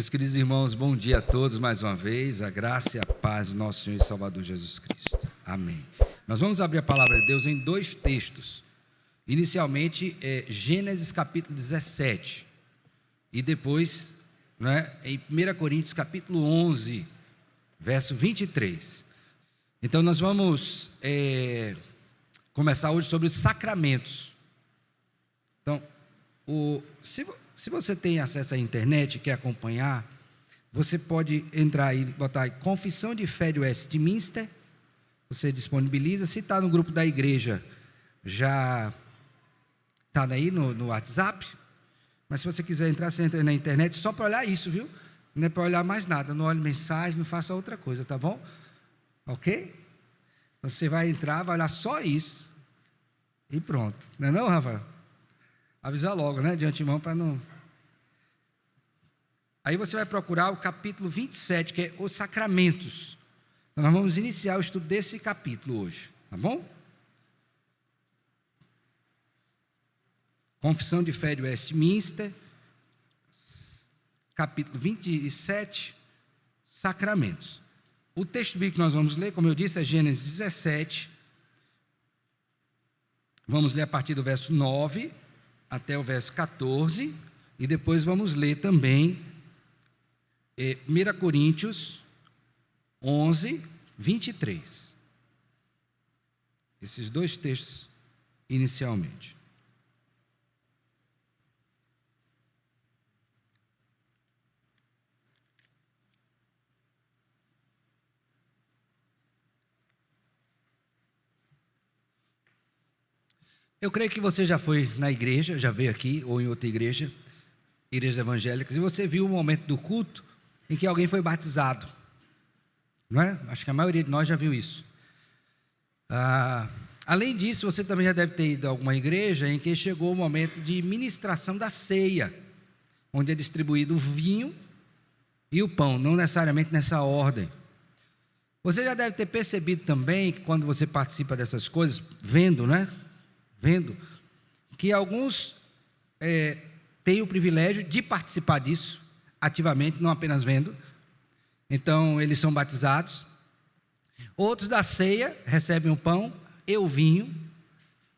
Meus queridos irmãos, bom dia a todos mais uma vez, a graça e a paz do nosso Senhor e Salvador Jesus Cristo. Amém. Nós vamos abrir a palavra de Deus em dois textos. Inicialmente, Gênesis capítulo 17 e depois, em 1 Coríntios capítulo 11, verso 23. Então nós vamos começar hoje sobre os sacramentos. Então, se você tem acesso à internet e quer acompanhar, você pode entrar aí, botar aí, Confissão de Fé de Westminster, você disponibiliza. Se está no grupo da igreja, já está aí no WhatsApp, mas se você quiser entrar, você entra na internet só para olhar isso, viu? Não é para olhar mais nada, não olhe mensagem, não faça outra coisa, tá bom? Ok? Você vai entrar, vai olhar só isso e pronto, não é não, Rafael? Avisar logo, de antemão para não... Aí você vai procurar o capítulo 27, que é os sacramentos. Então nós vamos iniciar o estudo desse capítulo hoje, tá bom? Confissão de Fé de Westminster, capítulo 27, sacramentos. O texto bíblico que nós vamos ler, como eu disse, é Gênesis 17. Vamos ler a partir do verso 9 até o verso 14, e depois vamos ler também 1 Coríntios 11, 23. Esses dois textos inicialmente. Eu creio que você já foi na igreja, já veio aqui, ou em outra igreja, igrejas evangélicas, e você viu o momento do culto em que alguém foi batizado, não é? Acho que a maioria de nós já viu isso. Além disso, você também já deve ter ido a alguma igreja em que chegou o momento de ministração da ceia, onde é distribuído o vinho e o pão, não necessariamente nessa ordem. Você já deve ter percebido também que quando você participa dessas coisas, vendo que alguns têm o privilégio de participar disso ativamente, não apenas vendo. Então eles são batizados. Outros da ceia recebem o pão e o vinho,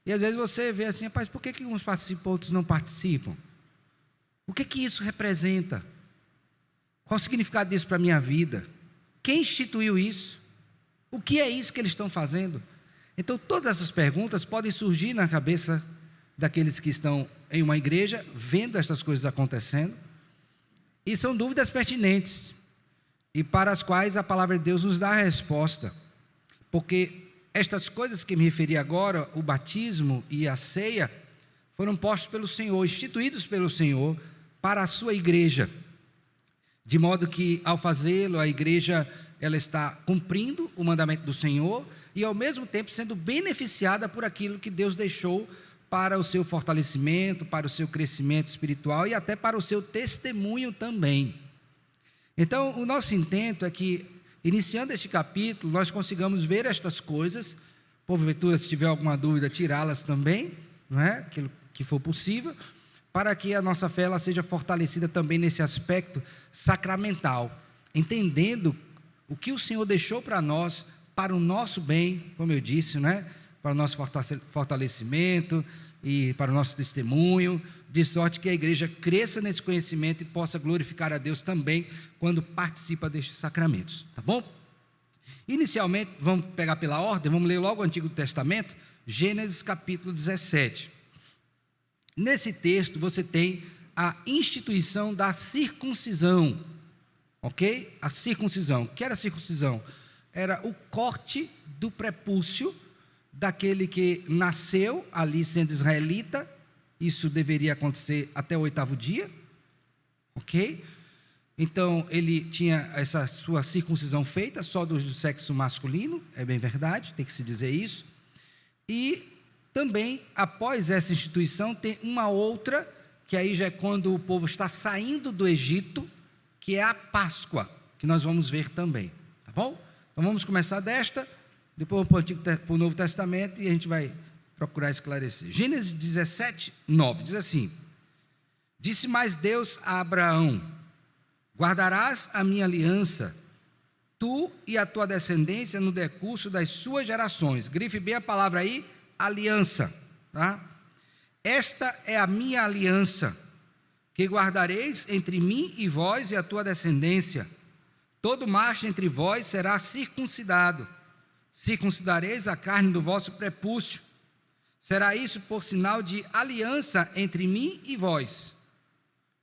e às vezes você vê assim: rapaz, por que uns participam, outros não participam? O que isso representa? Qual o significado disso para a minha vida? Quem instituiu isso? O que é isso que eles estão fazendo? Então, todas essas perguntas podem surgir na cabeça daqueles que estão em uma igreja, vendo essas coisas acontecendo, e são dúvidas pertinentes, e para as quais a palavra de Deus nos dá a resposta, porque estas coisas que me referi agora, o batismo e a ceia, foram postos pelo Senhor, instituídos pelo Senhor, para a sua igreja, de modo que, ao fazê-lo, a igreja ela está cumprindo o mandamento do Senhor, e ao mesmo tempo sendo beneficiada por aquilo que Deus deixou para o seu fortalecimento, para o seu crescimento espiritual e até para o seu testemunho também. Então, o nosso intento é que, iniciando este capítulo, nós consigamos ver estas coisas, porventura, se tiver alguma dúvida, tirá-las também, aquilo que for possível, para que a nossa fé ela seja fortalecida também nesse aspecto sacramental, entendendo o que o Senhor deixou para nós, para o nosso bem, como eu disse, para o nosso fortalecimento e para o nosso testemunho, de sorte que a igreja cresça nesse conhecimento e possa glorificar a Deus também quando participa destes sacramentos, tá bom? Inicialmente, vamos pegar pela ordem, vamos ler logo o Antigo Testamento, Gênesis capítulo 17. Nesse texto você tem a instituição da circuncisão, ok? A circuncisão. O que era a circuncisão? Era o corte do prepúcio daquele que nasceu ali sendo israelita. Isso deveria acontecer até o 8º dia, ok? Então ele tinha essa sua circuncisão feita só do sexo masculino, é bem verdade, tem que se dizer isso. E também, após essa instituição, tem uma outra, que aí já é quando o povo está saindo do Egito, que é a Páscoa, que nós vamos ver também, tá bom? Então vamos começar desta, depois para o Novo Testamento, e a gente vai procurar esclarecer. Gênesis 17, 9, diz assim: Disse mais Deus a Abraão: Guardarás a minha aliança, tu e a tua descendência no decurso das suas gerações. Grife bem a palavra aí, aliança, tá? Esta é a minha aliança, que guardareis entre mim e vós e a tua descendência. Todo macho entre vós será circuncidado. Circuncidareis a carne do vosso prepúcio. Será isso por sinal de aliança entre mim e vós.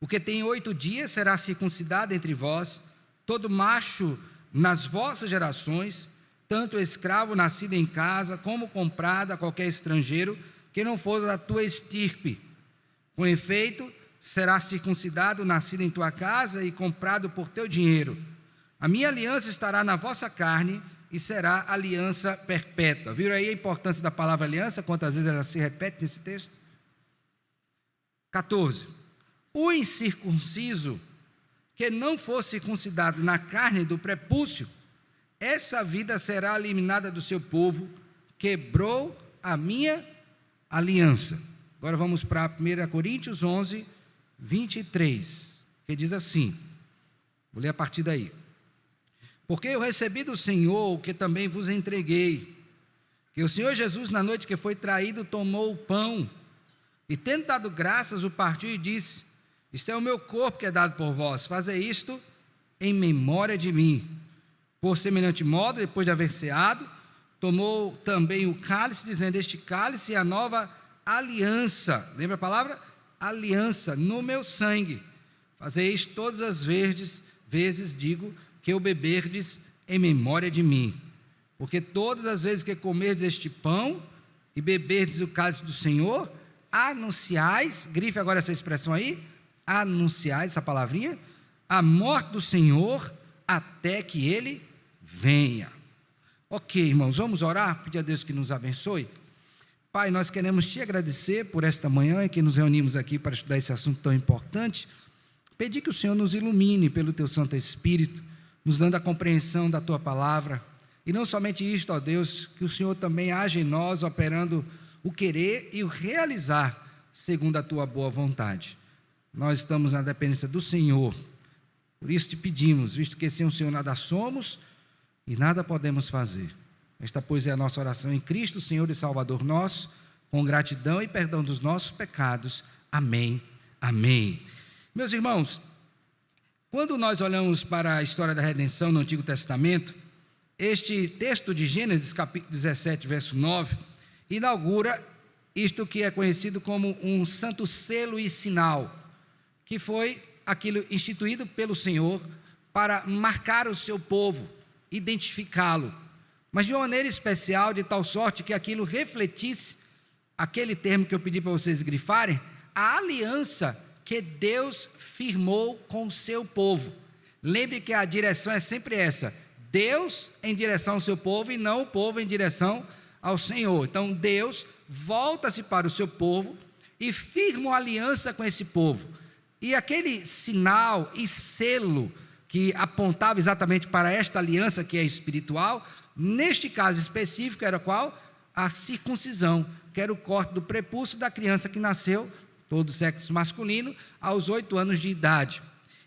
O que tem 8 dias será circuncidado entre vós. Todo macho nas vossas gerações, tanto escravo nascido em casa, como comprado a qualquer estrangeiro, que não for da tua estirpe. Com efeito, será circuncidado, nascido em tua casa e comprado por teu dinheiro. A minha aliança estará na vossa carne e será aliança perpétua. Viram aí a importância da palavra aliança? Quantas vezes ela se repete nesse texto? 14. O incircunciso, que não for circuncidado na carne do prepúcio, essa vida será eliminada do seu povo, quebrou a minha aliança. Agora vamos para 1 Coríntios 11, 23, que diz assim, vou ler a partir daí. Porque eu recebi do Senhor o que também vos entreguei, que o Senhor Jesus, na noite que foi traído, tomou o pão, e tendo dado graças, o partiu e disse, isto é o meu corpo que é dado por vós, fazei isto em memória de mim. Por semelhante modo, depois de haver ceado, tomou também o cálice, dizendo, este cálice é a nova aliança, lembra a palavra? Aliança, no meu sangue. Fazei isto todas as vezes, digo, que o beberdes em memória de mim. Porque todas as vezes que comerdes este pão e beberdes o cálice do Senhor, anunciais, grife agora essa expressão aí, anunciais, essa palavrinha, a morte do Senhor até que Ele venha. Ok, irmãos, vamos orar, pedir a Deus que nos abençoe. Pai, nós queremos Te agradecer por esta manhã em que nos reunimos aqui para estudar esse assunto tão importante, pedir que o Senhor nos ilumine pelo Teu Santo Espírito, nos dando a compreensão da Tua palavra, e não somente isto, ó Deus, que o Senhor também age em nós, operando o querer e o realizar, segundo a Tua boa vontade. Nós estamos na dependência do Senhor, por isso Te pedimos, visto que sem o Senhor nada somos e nada podemos fazer. Esta, pois, é a nossa oração em Cristo, Senhor e Salvador nosso, com gratidão e perdão dos nossos pecados. Amém, amém. Meus irmãos, quando nós olhamos para a história da redenção no Antigo Testamento, este texto de Gênesis, capítulo 17, verso 9, inaugura isto que é conhecido como um santo selo e sinal, que foi aquilo instituído pelo Senhor para marcar o seu povo, identificá-lo, mas de uma maneira especial, de tal sorte que aquilo refletisse aquele termo que eu pedi para vocês grifarem, a aliança que Deus firmou com o seu povo. Lembre que a direção é sempre essa, Deus em direção ao seu povo e não o povo em direção ao Senhor. Então Deus volta-se para o seu povo e firma uma aliança com esse povo, e aquele sinal e selo que apontava exatamente para esta aliança que é espiritual, neste caso específico era qual? A circuncisão, que era o corte do prepúcio da criança que nasceu, todo sexo masculino, aos 8 anos de idade.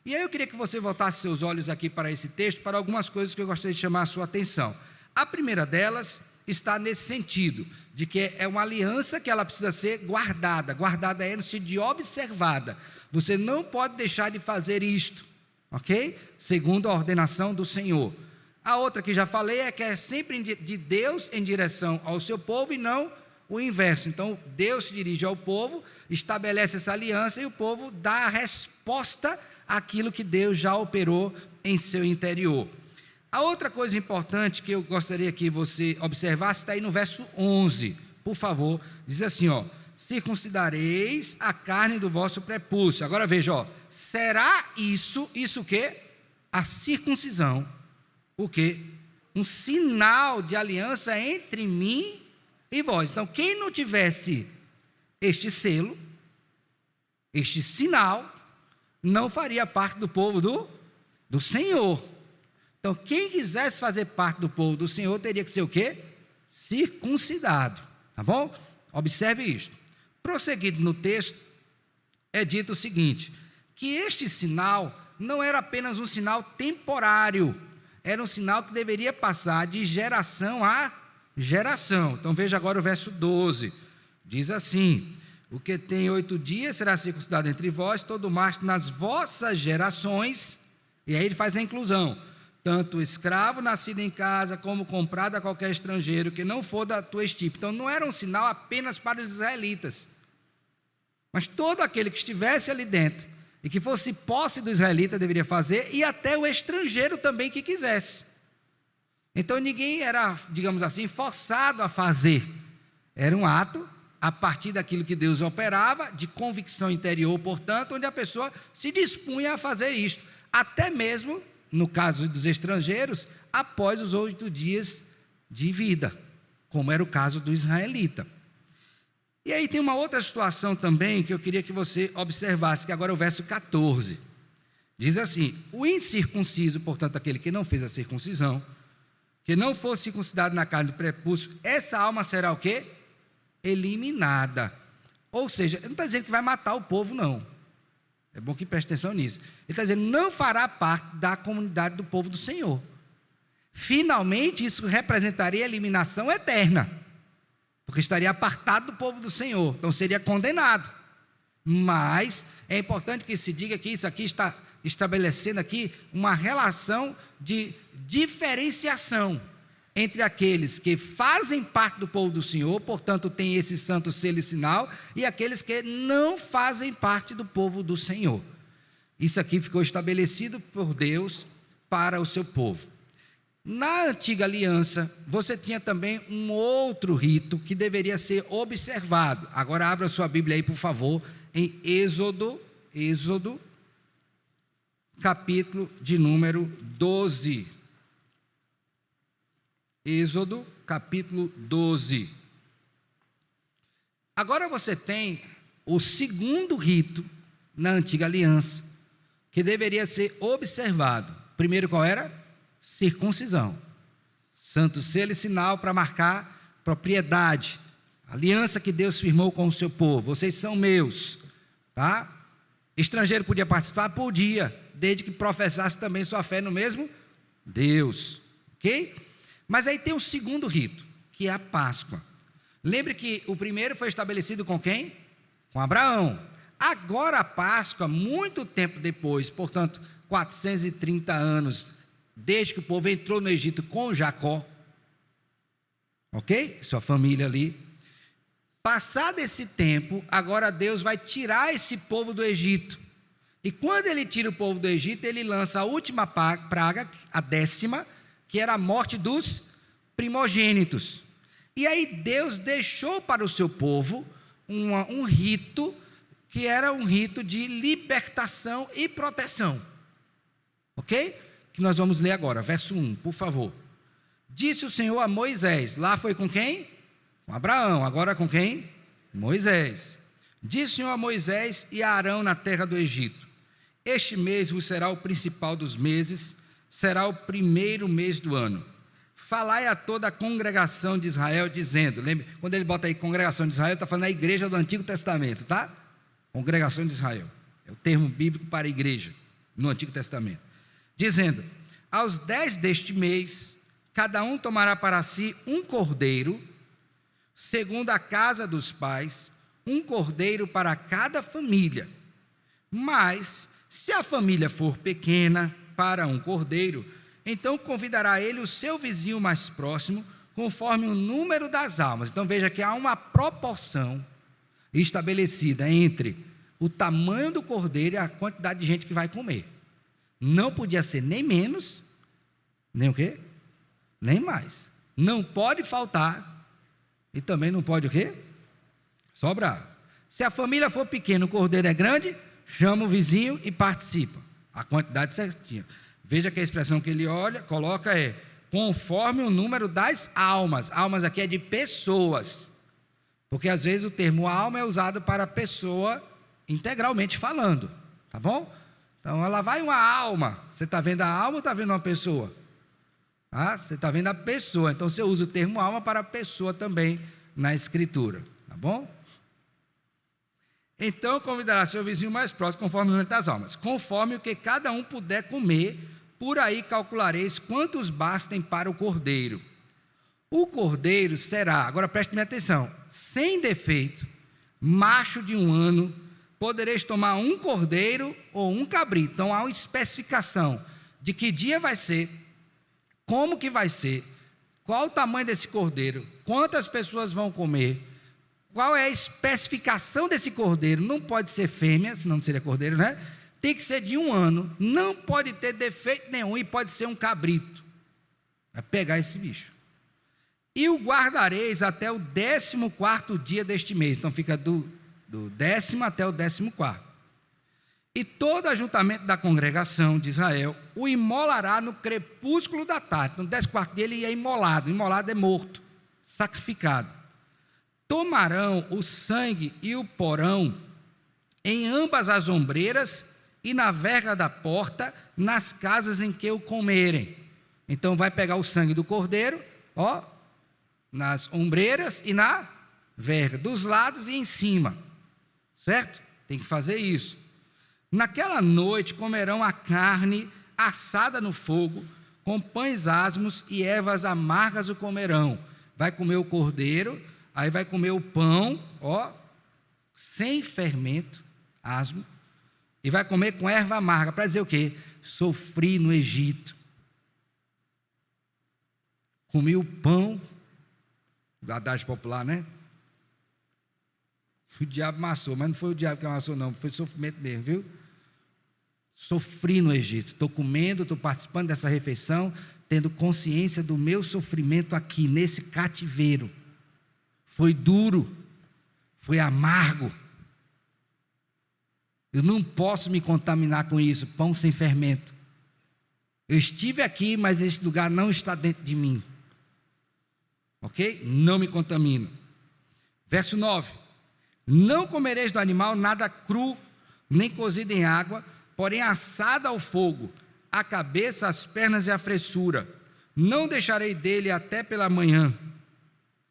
E aí eu queria que você voltasse seus olhos aqui para esse texto, para algumas coisas que eu gostaria de chamar a sua atenção. A primeira delas está nesse sentido, de que é uma aliança que ela precisa ser guardada, guardada é no sentido de observada, você não pode deixar de fazer isto, ok? Segundo a ordenação do Senhor. A outra que já falei é que é sempre de Deus em direção ao seu povo e não o inverso. Então Deus se dirige ao povo, estabelece essa aliança e o povo dá a resposta àquilo que Deus já operou em seu interior. A outra coisa importante que eu gostaria que você observasse está aí no verso 11, por favor, diz assim, ó, circuncidareis a carne do vosso prepúcio. Agora veja, ó, será isso o quê? A circuncisão, o quê? Um sinal de aliança entre mim e vós. Então, quem não tivesse este selo, este sinal, não faria parte do povo do Senhor. Então, quem quisesse fazer parte do povo do Senhor, teria que ser o quê? Circuncidado, tá bom? Observe isto. Prosseguindo no texto, é dito o seguinte, que este sinal não era apenas um sinal temporário, era um sinal que deveria passar de geração a geração. Então veja agora o verso 12, diz assim: o que tem 8 dias será circuncidado entre vós, todo macho nas vossas gerações, e aí ele faz a inclusão, tanto escravo nascido em casa, como comprado a qualquer estrangeiro, que não for da tua estirpe. Então não era um sinal apenas para os israelitas, mas todo aquele que estivesse ali dentro, e que fosse posse do israelita deveria fazer, e até o estrangeiro também que quisesse. Então ninguém era, digamos assim, forçado a fazer, era um ato a partir daquilo que Deus operava, de convicção interior, portanto, onde a pessoa se dispunha a fazer isto, até mesmo, no caso dos estrangeiros, após os 8 dias de vida, como era o caso do israelita. E aí tem uma outra situação também que eu queria que você observasse, que agora é o verso 14. Diz assim: o incircunciso, portanto, aquele que não fez a circuncisão, que não for circuncidado na carne do prepúcio, essa alma será o quê? Eliminada. Ou seja, ele não está dizendo que vai matar o povo, não. É bom que preste atenção nisso. Ele está dizendo, não fará parte da comunidade do povo do Senhor. Finalmente, isso representaria a eliminação eterna, porque estaria apartado do povo do Senhor, então seria condenado. Mas é importante que se diga que isso aqui está estabelecendo aqui uma relação de diferenciação entre aqueles que fazem parte do povo do Senhor, portanto tem esse santo selo e sinal, e aqueles que não fazem parte do povo do Senhor. Isso aqui ficou estabelecido por Deus para o seu povo. Na antiga aliança, você tinha também um outro rito que deveria ser observado. Agora abra sua Bíblia aí, por favor, em Êxodo, capítulo de número 12. Êxodo, capítulo 12. Agora você tem o segundo rito na antiga aliança, que deveria ser observado. Primeiro qual era? Circuncisão. Santo selo e sinal para marcar propriedade. Aliança que Deus firmou com o seu povo. Vocês são meus, tá? Estrangeiro podia participar? Podia, desde que professasse também sua fé no mesmo Deus, ok? Mas aí tem o segundo rito, que é a Páscoa. Lembre que o primeiro foi estabelecido com quem? Com Abraão. Agora a Páscoa, muito tempo depois, portanto 430 anos, desde que o povo entrou no Egito com Jacó, ok? Sua família ali. Passado esse tempo, agora Deus vai tirar esse povo do Egito. E quando ele tira o povo do Egito, ele lança a última praga, a 10ª, que era a morte dos primogênitos. E aí Deus deixou para o seu povo um rito, que era um rito de libertação e proteção. Ok? Que nós vamos ler agora, verso 1, por favor. Disse o Senhor a Moisés, lá foi com quem? Com Abraão, agora com quem? Moisés. Disse o Senhor a Moisés e a Arão na terra do Egito: este mês vos será o principal dos meses, será o primeiro mês do ano. Falai a toda a congregação de Israel, dizendo, lembre, quando ele bota aí congregação de Israel, está falando da igreja do Antigo Testamento, tá? Congregação de Israel, é o termo bíblico para igreja, no Antigo Testamento. Dizendo, aos 10 deste mês, cada um tomará para si um cordeiro, segundo a casa dos pais, um cordeiro para cada família. Mas, se a família for pequena, para um cordeiro, então convidará ele o seu vizinho mais próximo, conforme o número das almas. Então veja que há uma proporção estabelecida entre o tamanho do cordeiro e a quantidade de gente que vai comer. Não podia ser nem menos, nem o quê? Nem mais. Não pode faltar, e também não pode o quê? Sobrar. Se a família for pequena, o cordeiro é grande, chama o vizinho e participa. A quantidade certinha. Veja que a expressão que ele coloca é conforme o número das almas. Almas aqui é de pessoas, porque às vezes o termo alma é usado para pessoa integralmente falando, tá bom? Então ela vai uma alma. Você está vendo a alma ou está vendo uma pessoa? Ah, você está vendo a pessoa. Então você usa o termo alma para pessoa também na escritura, tá bom? Então convidará seu vizinho mais próximo, conforme o número das almas, conforme o que cada um puder comer, por aí calculareis quantos bastem para o cordeiro. O cordeiro será, agora preste atenção, sem defeito, macho de 1 ano, podereis tomar um cordeiro ou um cabrito. Então há uma especificação de que dia vai ser, como que vai ser, qual o tamanho desse cordeiro, quantas pessoas vão comer, qual é a especificação desse cordeiro. Não pode ser fêmea, senão não seria cordeiro, né? Tem que ser de 1 ano, não pode ter defeito nenhum e pode ser um cabrito. Vai pegar esse bicho. E o guardareis até o 14º dia deste mês. Então fica do 10º até o 14º. E todo ajuntamento da congregação de Israel o imolará no crepúsculo da tarde. No 14º dia ele é imolado. Imolado é morto, sacrificado. Tomarão o sangue e o porão em ambas as ombreiras e na verga da porta, nas casas em que o comerem. Então vai pegar o sangue do cordeiro, nas ombreiras e na verga, dos lados e em cima, certo? Tem que fazer isso. Naquela noite comerão a carne assada no fogo, com pães asmos e ervas amargas o comerão. Vai comer o cordeiro, aí vai comer o pão, sem fermento, asmo, e vai comer com erva amarga, para dizer o quê? Sofri no Egito. Comi o pão, da adagem popular, né? O diabo amassou, mas não foi o diabo que amassou, não, foi sofrimento mesmo, viu? Sofri no Egito, estou comendo, estou participando dessa refeição, tendo consciência do meu sofrimento aqui, nesse cativeiro. Foi duro, foi amargo. Eu não posso me contaminar com isso, pão sem fermento. Eu estive aqui, mas esse lugar não está dentro de mim. Ok? Não me contamino. Verso 9: não comereis do animal nada cru, nem cozido em água, porém assado ao fogo, a cabeça, as pernas e a fressura. Não deixarei dele até pela manhã.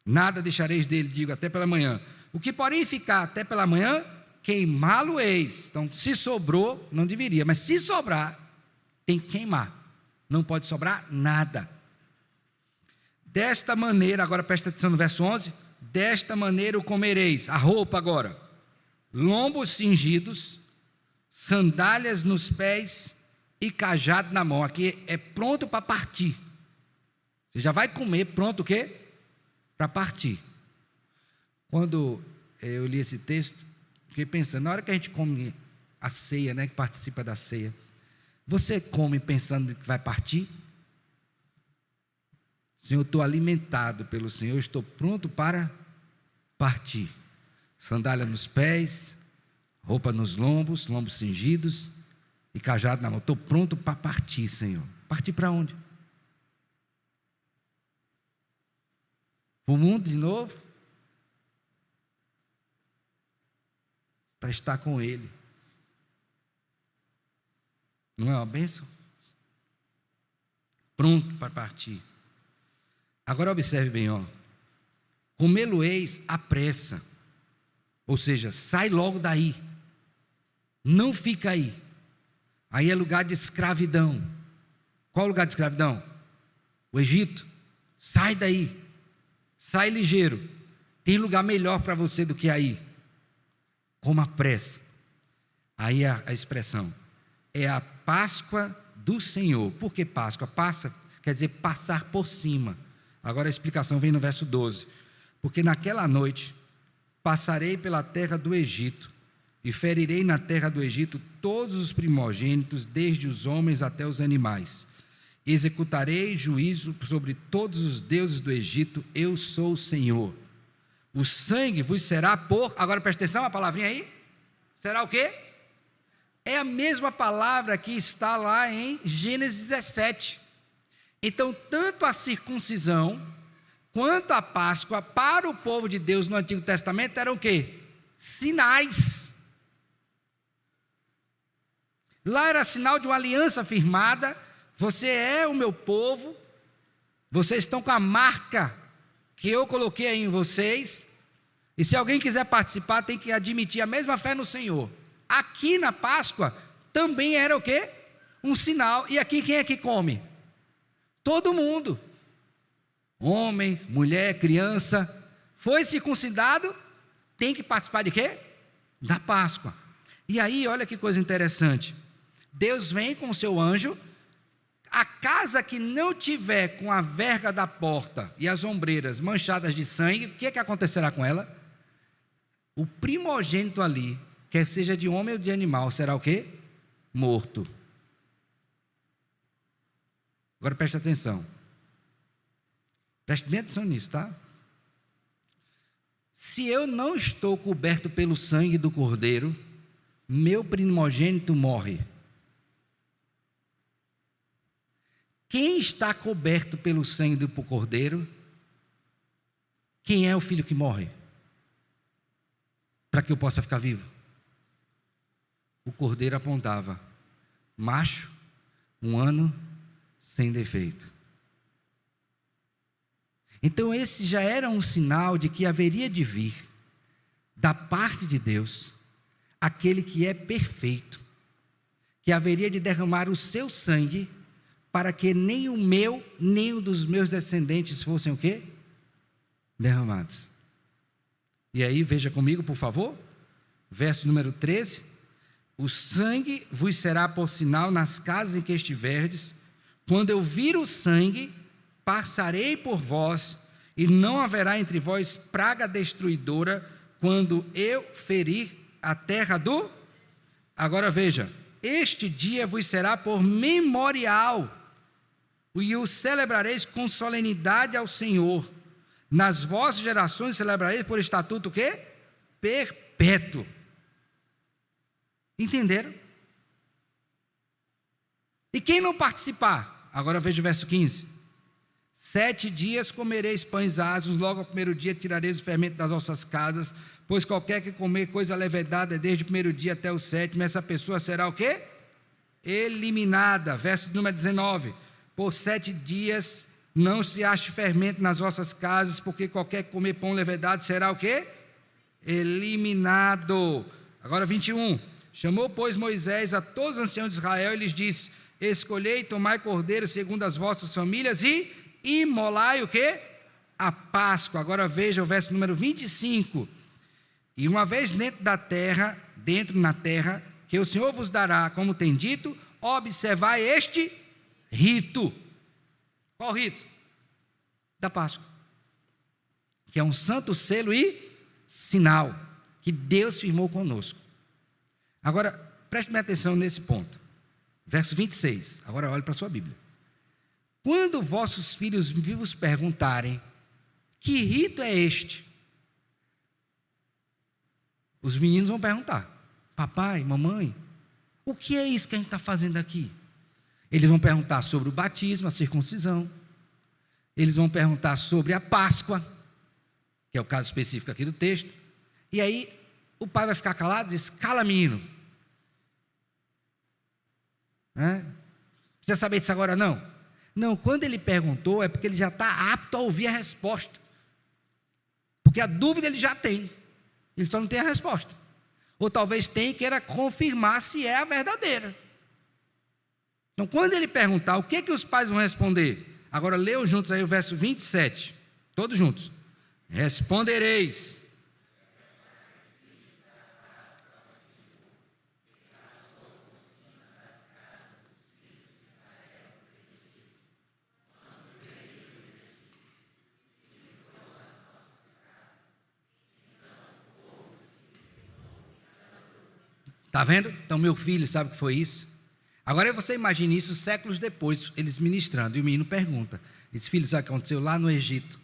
Nada deixareis dele, digo, até pela manhã. O que porém ficar até pela manhã, queimá-lo-eis. Então, se sobrou, não deveria, mas se sobrar, tem que queimar. Não pode sobrar nada. Desta maneira, agora presta atenção no verso 11, desta maneira o comereis, a roupa agora, lombos cingidos, sandálias nos pés e cajado na mão. Aqui é pronto para partir. Você já vai comer pronto o quê? Para partir. Quando eu li esse texto, fiquei pensando, na hora que a gente come a ceia, né, que participa da ceia, você come pensando que vai partir? Senhor, estou alimentado pelo Senhor, estou pronto para partir. Sandália nos pés, roupa nos lombos, lombos cingidos e cajado na mão. Estou pronto para partir, Senhor. Partir para onde? Para o mundo de novo? Para estar com Ele. Não é uma bênção? Pronto para partir. Agora observe bem, comê-lo-eis à pressa, ou seja, sai logo daí, não fica aí. Aí é lugar de escravidão. Qual é o lugar de escravidão? O Egito. Sai daí, sai ligeiro, tem lugar melhor para você do que aí. Coma à pressa. Aí a expressão é a Páscoa do Senhor. Por que Páscoa? Passa quer dizer passar por cima. Agora a explicação vem no verso 12. Porque naquela noite passarei pela terra do Egito e ferirei na terra do Egito todos os primogênitos, desde os homens até os animais. Executarei juízo sobre todos os deuses do Egito, eu sou o Senhor. O sangue vos será por... Agora presta atenção, a palavrinha aí. Será o quê? É a mesma palavra que está lá em Gênesis 17. Então, tanto a circuncisão quanto a Páscoa para o povo de Deus no Antigo Testamento eram o quê? Sinais. Lá era sinal de uma aliança firmada. Você é o meu povo, vocês estão com a marca que eu coloquei aí em vocês. E se alguém quiser participar, tem que admitir a mesma fé no Senhor. Aqui na Páscoa, também era o quê? Um sinal. E aqui quem é que come? Todo mundo. Homem, mulher, criança. Foi circuncidado, tem que participar de quê? Da Páscoa. E aí, olha que coisa interessante. Deus vem com o seu anjo. A casa que não tiver com a verga da porta e as ombreiras manchadas de sangue, o que acontecerá com ela? O primogênito ali, quer seja de homem ou de animal, será o quê? Morto. Agora preste atenção. Preste bem atenção nisso, tá? Se eu não estou coberto pelo sangue do cordeiro, meu primogênito morre. Quem está coberto pelo sangue do cordeiro? Quem é o filho que morre? Para que eu possa ficar vivo. O cordeiro apontava: macho, 1 ano, sem defeito. Então esse já era um sinal de que haveria de vir, da parte de Deus, aquele que é perfeito, que haveria de derramar o seu sangue, para que nem o meu, nem o dos meus descendentes fossem o quê? Derramados. E aí, veja comigo, por favor, verso número 13: o sangue vos será por sinal nas casas em que estiverdes. Quando eu vir o sangue, passarei por vós, e não haverá entre vós praga destruidora, quando eu ferir a terra do... Agora veja, este dia vos será por memorial, e o celebrareis com solenidade ao Senhor. Nas vossas gerações celebrareis por estatuto o quê? Perpétuo. Entenderam? E quem não participar? Agora veja o verso 15. 7 dias comereis pães asmos, logo ao primeiro dia tirareis o fermento das vossas casas, pois qualquer que comer coisa levedada desde o primeiro dia até o 7º, essa pessoa será o quê? Eliminada. Verso número 19. Por 7 dias não se ache fermento nas vossas casas, porque qualquer que comer pão levedado será o quê? Eliminado. Agora 21. Chamou, pois, Moisés a todos os anciãos de Israel e lhes disse: escolhei e tomai cordeiro segundo as vossas famílias e imolai o quê? A Páscoa. Agora veja o verso número 25. E uma vez dentro na terra, que o Senhor vos dará, como tem dito, observai este rito. Qual rito? Da Páscoa, que é um santo selo e sinal que Deus firmou conosco. Agora, preste bem atenção nesse ponto. Verso 26, agora olhe para a sua Bíblia. Quando vossos filhos vos perguntarem: que rito é este? Os meninos vão perguntar: papai, mamãe, o que é isso que a gente está fazendo aqui? Eles vão perguntar sobre o batismo, a circuncisão. Eles vão perguntar sobre a Páscoa, que é o caso específico aqui do texto. E aí o pai vai ficar calado e diz: cala, menino. Precisa saber disso agora não? Não, quando ele perguntou é porque ele já está apto a ouvir a resposta. Porque a dúvida ele já tem, ele só não tem a resposta. Ou talvez tenha e queira confirmar se é a verdadeira. Então, quando ele perguntar, o que os pais vão responder? Agora, leiam juntos aí o verso 27. Todos juntos. Respondereis. Está vendo? Então, meu filho, sabe o que foi isso? Agora você imagine isso séculos depois, eles ministrando, e o menino pergunta: diz, filho, sabe o que aconteceu lá no Egito?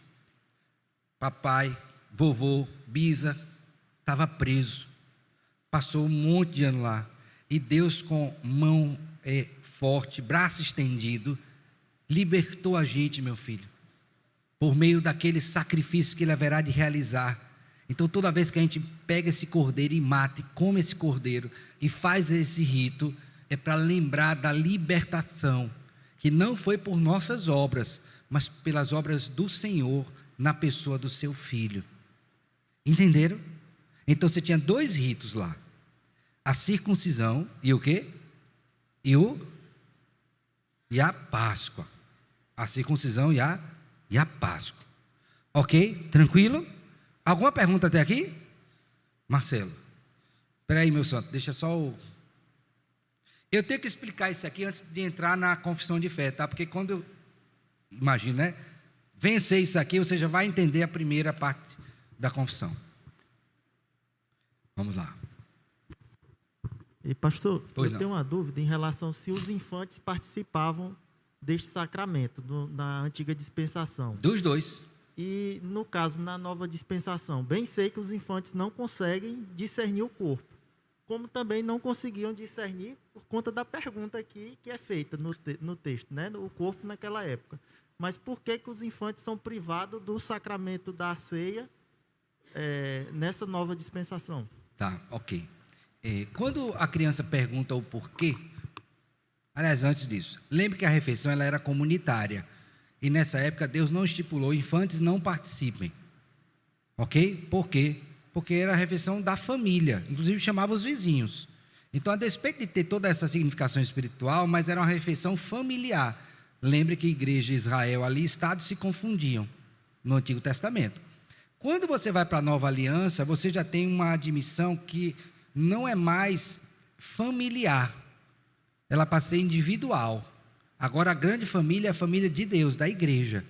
Papai, vovô, bisa, estava preso, passou um monte de ano lá, e Deus com mão forte, braço estendido, libertou a gente, meu filho, por meio daquele sacrifício que ele haverá de realizar. Então toda vez que a gente pega esse cordeiro e mata, e come esse cordeiro, e faz esse rito, é para lembrar da libertação, que não foi por nossas obras, mas pelas obras do Senhor, na pessoa do seu Filho. Entenderam? Então você tinha 2 ritos lá: a circuncisão e o quê? E a Páscoa. A circuncisão e a Páscoa. Ok? Tranquilo? Alguma pergunta até aqui? Marcelo. Espera aí, meu santo, deixa só o... Eu tenho que explicar isso aqui antes de entrar na confissão de fé, tá? Porque quando eu... Imagina, né? Vencer isso aqui, você já vai entender a primeira parte da confissão. Vamos lá. E pastor, Pois eu não. tenho uma dúvida em relação se os infantes participavam deste sacramento na antiga dispensação. Dos 2. E no caso, na nova dispensação, bem sei que os infantes não conseguem discernir o corpo, como também não conseguiam discernir por conta da pergunta aqui que é feita no texto, né? O corpo naquela época. Mas por que os infantes são privados do sacramento da ceia nessa nova dispensação? Tá, ok. Quando a criança pergunta o porquê, aliás, antes disso, lembre que a refeição ela era comunitária. E nessa época Deus não estipulou, infantes não participem. Ok? Por quê? Porque era a refeição da família, inclusive chamava os vizinhos. Então, a despeito de ter toda essa significação espiritual, mas era uma refeição familiar. Lembre que a igreja, Israel, ali, estados se confundiam no Antigo Testamento. Quando você vai para a Nova Aliança, você já tem uma admissão que não é mais familiar, ela passa a ser individual. Agora a grande família é a família de Deus, da igreja.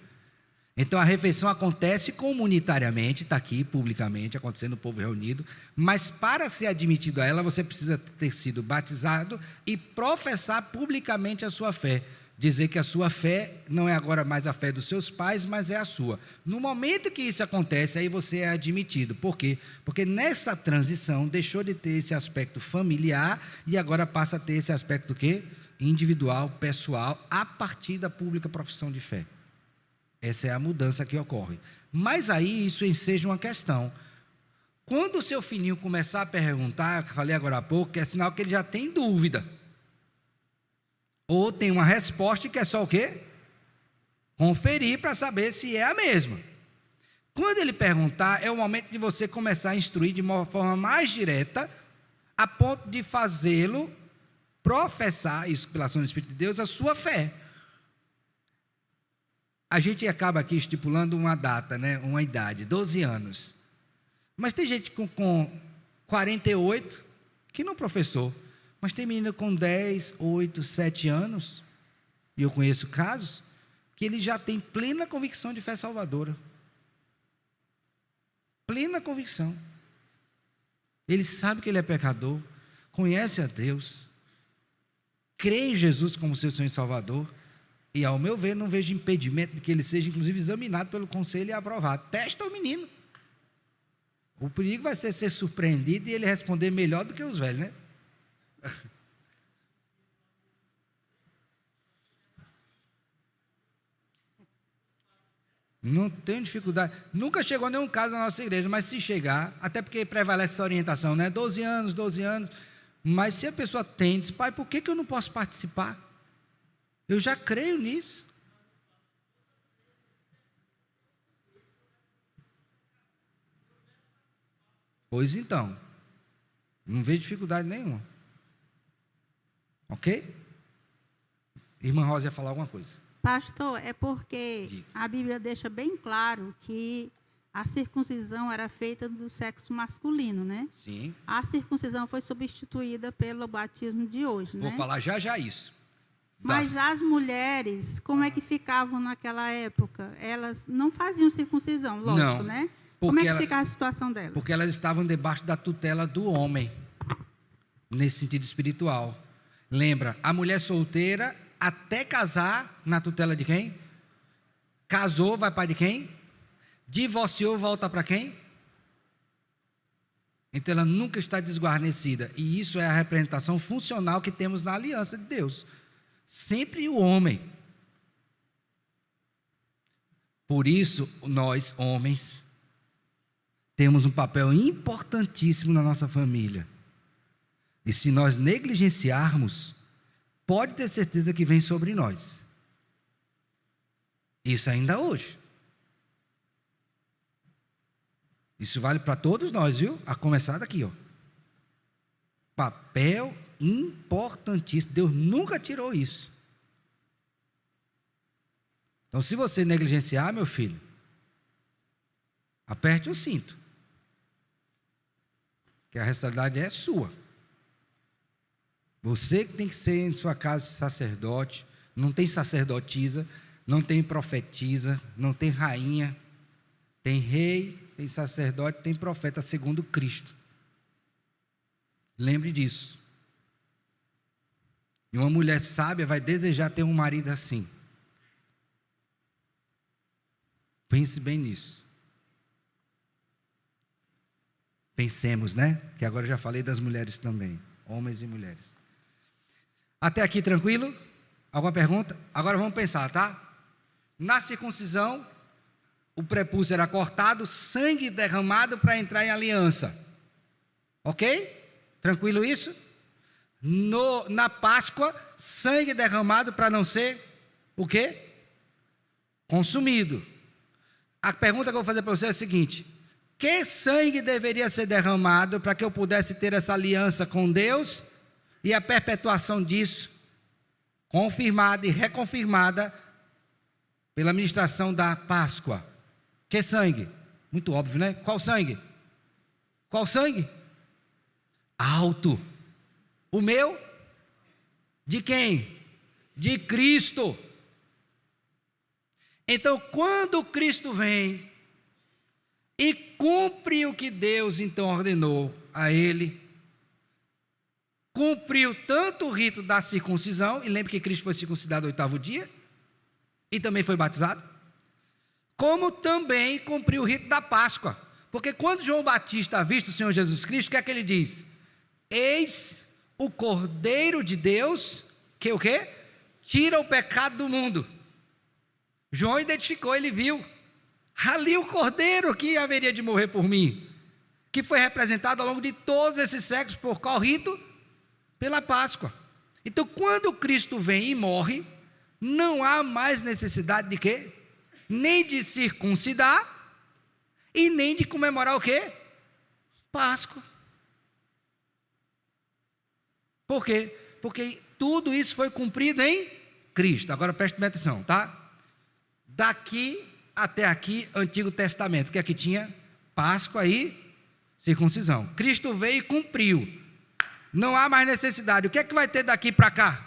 Então a refeição acontece comunitariamente, está aqui publicamente, acontecendo, o povo reunido, mas para ser admitido a ela, você precisa ter sido batizado e professar publicamente a sua fé. Dizer que a sua fé não é agora mais a fé dos seus pais, mas é a sua. No momento que isso acontece, aí você é admitido. Por quê? Porque nessa transição deixou de ter esse aspecto familiar e agora passa a ter esse aspecto quê? Individual, pessoal, a partir da pública profissão de fé. Essa é a mudança que ocorre. Mas aí isso enseja uma questão. Quando o seu filhinho começar a perguntar, que eu falei agora há pouco, é sinal que ele já tem dúvida. Ou tem uma resposta que é só o quê? Conferir para saber se é a mesma. Quando ele perguntar, é o momento de você começar a instruir de uma forma mais direta, a ponto de fazê-lo professar, isso pela ação do Espírito de Deus, a sua fé. A gente acaba aqui estipulando uma data, né? Uma idade, 12 anos. Mas tem gente com 48 que não professou. Mas tem menina com 10, 8, 7 anos, e eu conheço casos, que ele já tem plena convicção de fé salvadora. Plena convicção. Ele sabe que ele é pecador, conhece a Deus, crê em Jesus como seu Senhor e Salvador, e ao meu ver não vejo impedimento de que ele seja inclusive examinado pelo conselho e aprovado. Testa o menino. O perigo vai ser surpreendido e ele responder melhor do que os velhos, né? Não tenho dificuldade. Nunca chegou nenhum caso na nossa igreja, mas se chegar, até porque prevalece essa orientação, né? 12 anos, 12 anos. Mas se a pessoa tem, diz, pai, por que eu não posso participar? Eu já creio nisso. Pois então, não vejo dificuldade nenhuma. Ok? Irmã Rosa ia falar alguma coisa. Pastor, é porque a Bíblia deixa bem claro que a circuncisão era feita do sexo masculino, né? Sim. A circuncisão foi substituída pelo batismo de hoje, né? Vou falar já isso. Mas as mulheres, como é que ficavam naquela época? Elas não faziam circuncisão, lógico, Não, né? Como é que ela- ficava a situação delas? Porque elas estavam debaixo da tutela do homem, nesse sentido espiritual. Lembra, a mulher solteira, até casar, na tutela de quem? Casou, vai para de quem? Divorciou, volta para quem? Então ela nunca está desguarnecida. E isso é a representação funcional que temos na aliança de Deus. Sempre o homem. Por isso, nós, homens, temos um papel importantíssimo na nossa família. E se nós negligenciarmos, pode ter certeza que vem sobre nós. Isso ainda hoje. Isso vale para todos nós, viu? A começar daqui, ó. Papel importantíssimo. Deus nunca tirou isso. Então, se você negligenciar, meu filho, aperte o cinto. Que a responsabilidade é sua. Você que tem que ser em sua casa sacerdote. Não tem sacerdotisa, não tem profetisa, não tem rainha. Tem rei, tem sacerdote, tem profeta segundo Cristo. Lembre disso. E uma mulher sábia vai desejar ter um marido assim. Pense bem nisso. Pensemos, né? Que agora eu já falei das mulheres também. Homens e mulheres. Até aqui tranquilo? Alguma pergunta? Agora vamos pensar, tá? Na circuncisão, o prepúcio era cortado, sangue derramado para entrar em aliança. Ok? Tranquilo isso? Na Páscoa, sangue derramado para não ser o quê? Consumido. A pergunta que eu vou fazer para você é a seguinte: que sangue deveria ser derramado para que eu pudesse ter essa aliança com Deus e a perpetuação disso, confirmada e reconfirmada pela ministração da Páscoa? Que sangue? Muito óbvio, né? Qual sangue? Qual sangue? Alto. O meu? De quem? De Cristo. Então, quando Cristo vem e cumpre o que Deus então ordenou a ele, cumpriu tanto o rito da circuncisão, e lembre que Cristo foi circuncidado no 8º dia, e também foi batizado, como também cumpriu o rito da Páscoa. Porque quando João Batista avista o Senhor Jesus Cristo, o que é que ele diz? Eis o Cordeiro de Deus, que o quê? Tira o pecado do mundo. João identificou, ele viu ali o Cordeiro que haveria de morrer por mim, que foi representado ao longo de todos esses séculos por qual rito? Pela Páscoa. Então, quando Cristo vem e morre, não há mais necessidade de quê? Nem de circuncidar e nem de comemorar o quê? Páscoa. Por quê? Porque tudo isso foi cumprido em Cristo. Agora preste bem atenção, tá? Daqui até aqui, Antigo Testamento, que aqui tinha Páscoa e circuncisão. Cristo veio e cumpriu. Não há mais necessidade. O que é que vai ter daqui para cá?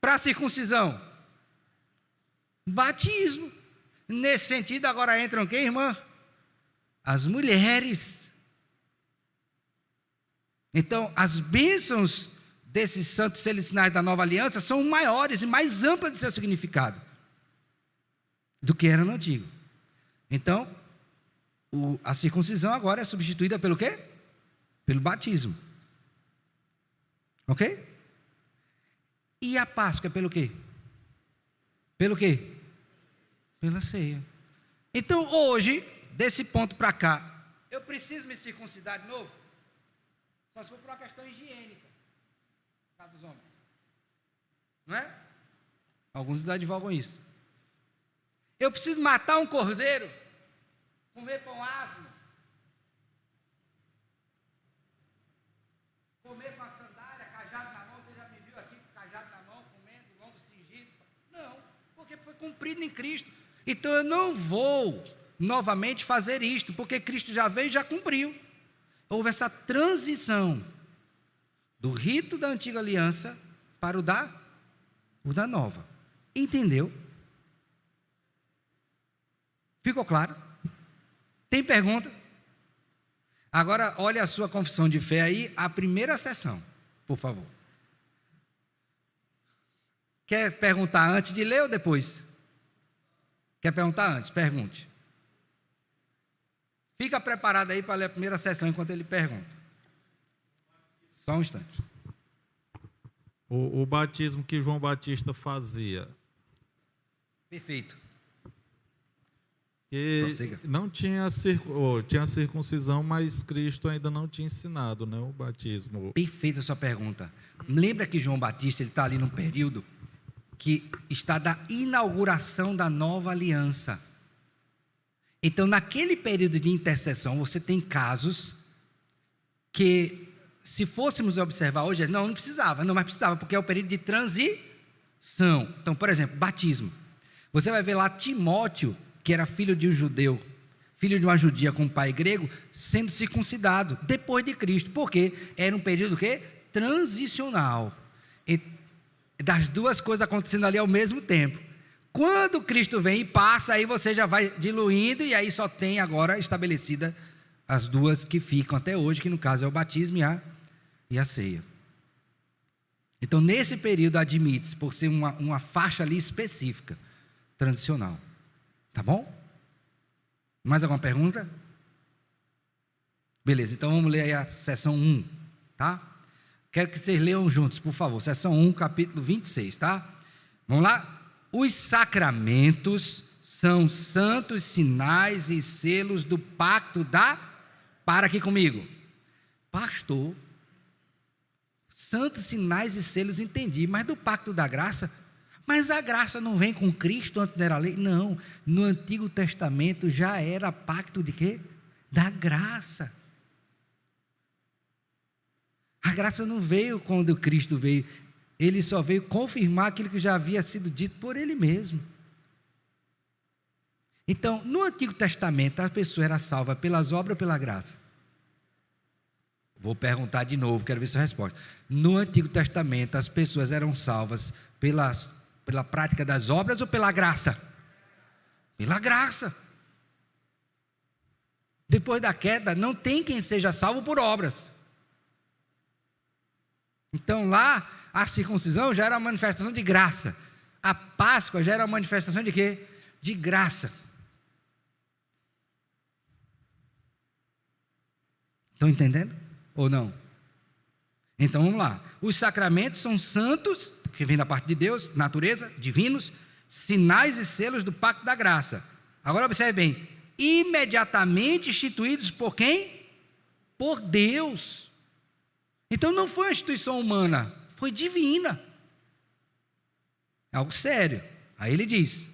Para a circuncisão? Batismo. Nesse sentido, agora entram quem, irmã? As mulheres. Então, as bênçãos desses santos selicinais da nova aliança são maiores e mais amplas de seu significado do que era no antigo. Então, a circuncisão agora é substituída pelo quê? Pelo batismo. Ok? E a Páscoa é pelo quê? Pelo quê? Pela ceia. Então, hoje, desse ponto para cá, eu preciso me circuncidar de novo? Só se for por uma questão higiênica, por causa dos homens. Não é? Alguns advogam isso. Eu preciso matar um cordeiro, comer pão asno, comer com a sandália, cajado na mão. Você já me viu aqui com cajado na mão, comendo, lombo cingido? Não, porque foi cumprido em Cristo. Então eu não vou novamente fazer isto, porque Cristo já veio e já cumpriu. Houve essa transição do rito da antiga aliança para o da nova. Entendeu? Ficou claro? Tem pergunta? Agora, olha a sua confissão de fé aí, a primeira sessão, por favor. Quer perguntar antes de ler ou depois? Quer perguntar antes? Pergunte. Fica preparado aí para ler a primeira sessão enquanto ele pergunta. Só um instante. O batismo que João Batista fazia. Perfeito. Que não tinha, tinha circuncisão, mas Cristo ainda não tinha ensinado, né, o batismo. Perfeita a sua pergunta. Lembra que João Batista está ali num período que está da inauguração da nova aliança. Então, naquele período de intercessão, você tem casos que, se fôssemos observar hoje, não precisava, mas precisava, porque é o período de transição. Então, por exemplo, batismo. Você vai ver lá Timóteo, que era filho de um judeu, filho de uma judia com pai grego, sendo circuncidado depois de Cristo. Por quê? Era um período que transicional. E das duas coisas acontecendo ali ao mesmo tempo. Quando Cristo vem e passa, aí você já vai diluindo, e aí só tem agora estabelecida as duas que ficam até hoje, que no caso é o batismo e a ceia. Então, nesse período admite-se, por ser uma faixa ali específica, transicional. Tá bom? Mais alguma pergunta? Beleza, então vamos ler aí a seção 1, tá? Quero que vocês leiam juntos, por favor. Seção 1, capítulo 26, tá? Vamos lá? Os sacramentos são santos sinais e selos do pacto da... Para aqui comigo. Pastor, santos sinais e selos entendi, mas do pacto da graça? Mas a graça não vem com Cristo antes da lei? Não, no Antigo Testamento já era pacto de quê? Da graça. A graça não veio quando Cristo veio, ele só veio confirmar aquilo que já havia sido dito por ele mesmo. Então, no Antigo Testamento, a pessoa era salva pelas obras ou pela graça? Vou perguntar de novo, quero ver sua resposta. No Antigo Testamento, as pessoas eram salvas pela prática das obras ou pela graça? Pela graça. Depois da queda, não tem quem seja salvo por obras. Então lá, a circuncisão já era uma manifestação de graça. A Páscoa já era uma manifestação de quê? De graça. Estão entendendo? Ou não? Então vamos lá. Os sacramentos são santos, que vem da parte de Deus, natureza, divinos, sinais e selos do pacto da graça. Agora observe bem, imediatamente instituídos por quem? Por Deus. Então não foi uma instituição humana, foi divina. É algo sério. Aí ele diz,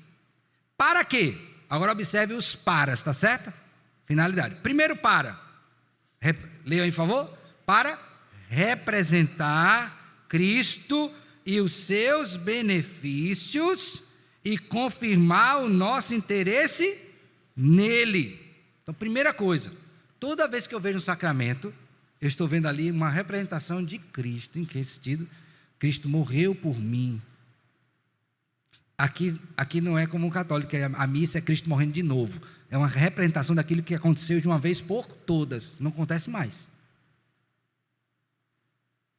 para quê? Agora observe os paras, tá certo? Finalidade. Primeiro para, leia aí, por favor. Para representar Cristo e os seus benefícios e confirmar o nosso interesse nele. Então, primeira coisa, toda vez que eu vejo um sacramento, eu estou vendo ali uma representação de Cristo. Em que sentido? Cristo morreu por mim. Aqui não é como um católico, a missa é Cristo morrendo de novo. É uma representação daquilo que aconteceu de uma vez por todas. Não acontece mais.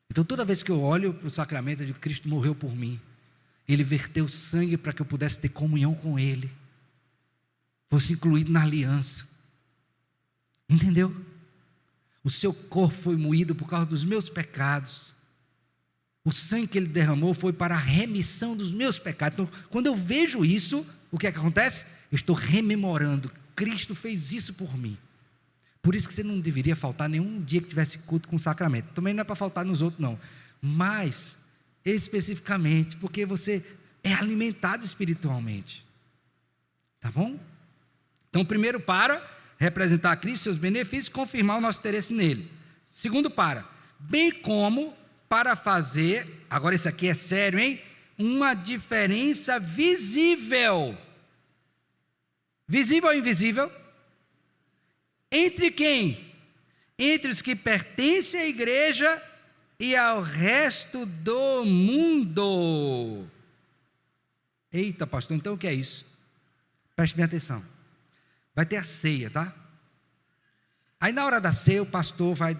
Então, toda vez que eu olho para o sacramento, eu digo, Cristo morreu por mim. Ele verteu sangue para que eu pudesse ter comunhão com Ele. Fosse incluído na aliança. Entendeu? O seu corpo foi moído por causa dos meus pecados. O sangue que Ele derramou foi para a remissão dos meus pecados. Então, quando eu vejo isso, o que é que acontece? Eu estou rememorando. Cristo fez isso por mim. Por isso que você não deveria faltar nenhum dia que tivesse culto com sacramento. Também não é para faltar nos outros, não. Mas, especificamente, porque você é alimentado espiritualmente. Tá bom? Então, primeiro para representar a Cristo, seus benefícios, confirmar o nosso interesse nele. Segundo para, bem como para fazer, agora isso aqui é sério, hein? Uma diferença visível. Visível ou invisível? Entre quem? Entre os que pertencem à igreja e ao resto do mundo. Eita, pastor, então o que é isso? Preste bem atenção. Vai ter a ceia, tá? Aí na hora da ceia, o pastor vai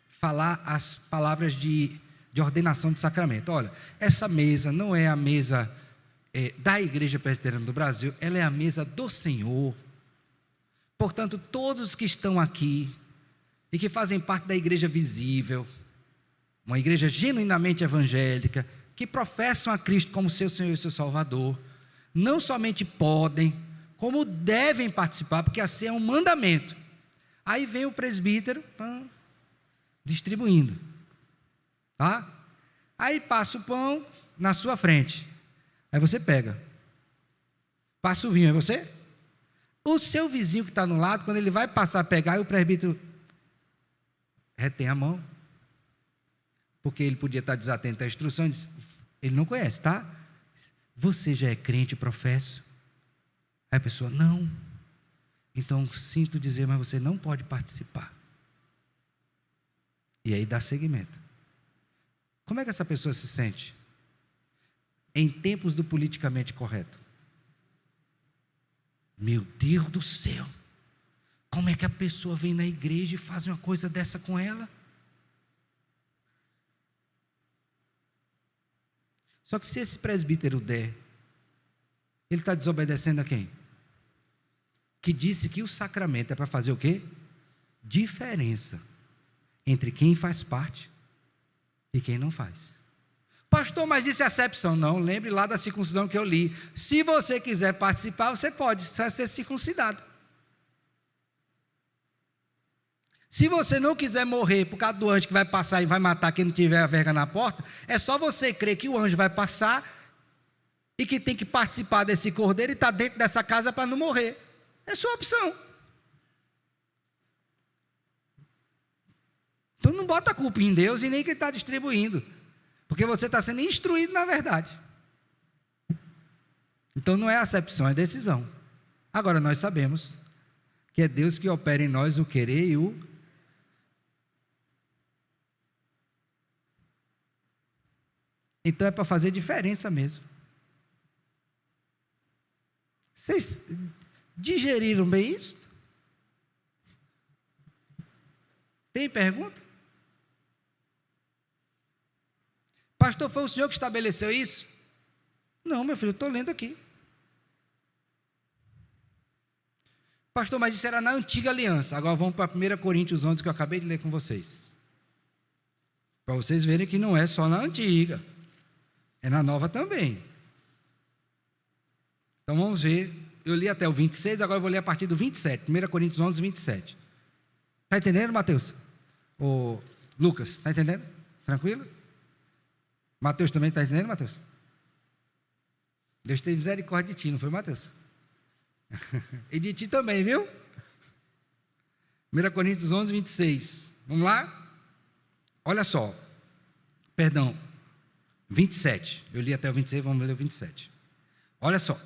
falar as palavras de ordenação de sacramento. Olha, essa mesa não é a mesa da Igreja Presbiteriana do Brasil, ela é a mesa do Senhor. Portanto, todos os que estão aqui e que fazem parte da igreja visível, uma igreja genuinamente evangélica, que professam a Cristo como seu Senhor e seu Salvador, não somente podem, como devem participar, porque a ceia é um mandamento. Aí vem o presbítero distribuindo, tá? Aí passa o pão na sua frente, aí você pega, passa o vinho, é você? O seu vizinho que está no lado, quando ele vai passar a pegar, e o presbítero retém a mão, porque ele podia estar desatento à instrução, ele não conhece, tá? Você já é crente, professo? Aí a pessoa, não. Então, sinto dizer, mas você não pode participar. E aí dá seguimento. Como é que essa pessoa se sente? Em tempos do politicamente correto. Meu Deus do céu, como é que a pessoa vem na igreja e faz uma coisa dessa com ela? Só que se esse presbítero der, ele está desobedecendo a quem? Que disse que o sacramento é para fazer o quê? Diferença entre quem faz parte e quem não faz. Pastor, mas isso é acepção. Não, lembre lá da circuncisão que eu li. Se você quiser participar, você pode, só ser circuncidado. Se você não quiser morrer por causa do anjo que vai passar e vai matar quem não tiver a verga na porta, é só você crer que o anjo vai passar e que tem que participar desse cordeiro e estar dentro dessa casa para não morrer. É sua opção. Então não bota a culpa em Deus e nem quem está distribuindo. Porque você está sendo instruído na verdade. Então não é acepção, é decisão. Agora nós sabemos que é Deus que opera em nós o querer e o... Então é para fazer diferença mesmo. Vocês digeriram bem isso? Tem pergunta? Pastor, foi o senhor que estabeleceu isso? Não, meu filho, eu estou lendo aqui. Pastor, mas isso era na antiga aliança. Agora vamos para 1 Coríntios 11, que eu acabei de ler com vocês. Para vocês verem que não é só na antiga. É na nova também. Então vamos ver. Eu li até o 26, agora eu vou ler a partir do 27. 1 Coríntios 11, 27. Está entendendo, Mateus? Ô, Lucas, está entendendo? Tranquilo? Mateus também está entendendo, Mateus? Deus tem misericórdia de ti, não foi, Mateus? E de ti também, viu? 1 Coríntios 11, 26. Vamos lá? Olha só. Perdão. 27. Eu li até o 26, vamos ler o 27. Olha só.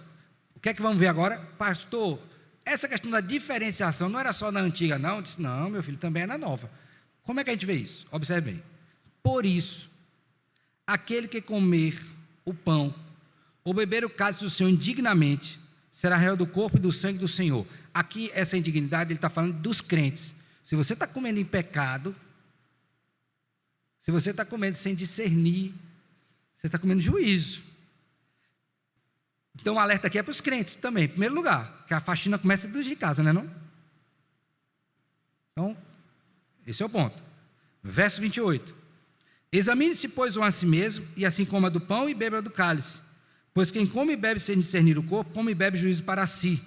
O que é que vamos ver agora? Pastor, essa questão da diferenciação não era só na antiga, não? Eu disse, não, meu filho, também é na nova. Como é que a gente vê isso? Observe bem. Por isso, aquele que comer o pão ou beber o cálice do Senhor indignamente, será réu do corpo e do sangue do Senhor. Aqui, essa indignidade, ele está falando dos crentes. Se você está comendo em pecado, se você está comendo sem discernir, você está comendo juízo. Então o alerta aqui é para os crentes também, em primeiro lugar, que a faxina começa dentro de casa, não é não? Então, esse é o ponto. Verso 28. Examine-se, pois, o a si mesmo, e assim coma do pão e beba do cálice. Pois quem come e bebe sem discernir o corpo, come e bebe juízo para si.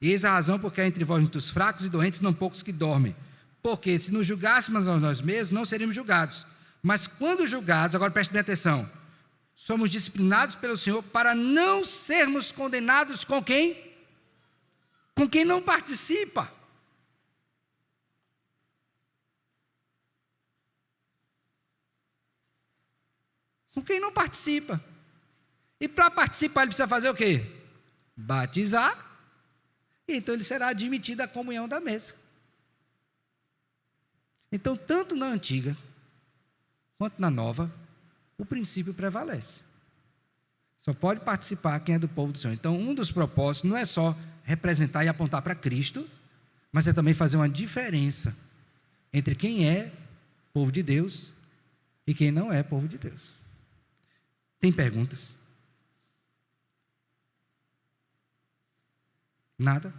Eis a razão porque há entre vós muitos fracos e doentes, não poucos que dormem. Porque se nos julgássemos a nós mesmos, não seríamos julgados. Mas quando julgados, agora preste bem atenção, somos disciplinados pelo Senhor para não sermos condenados com quem? Com quem não participa. Com quem não participa. E para participar ele precisa fazer o quê? Batizar. Então ele será admitido à comunhão da mesa. Então, tanto na antiga quanto na nova, o princípio prevalece. Só pode participar quem é do povo do Senhor. Então, um dos propósitos não é só representar e apontar para Cristo, mas é também fazer uma diferença entre quem é povo de Deus e quem não é povo de Deus. Tem perguntas? Nada?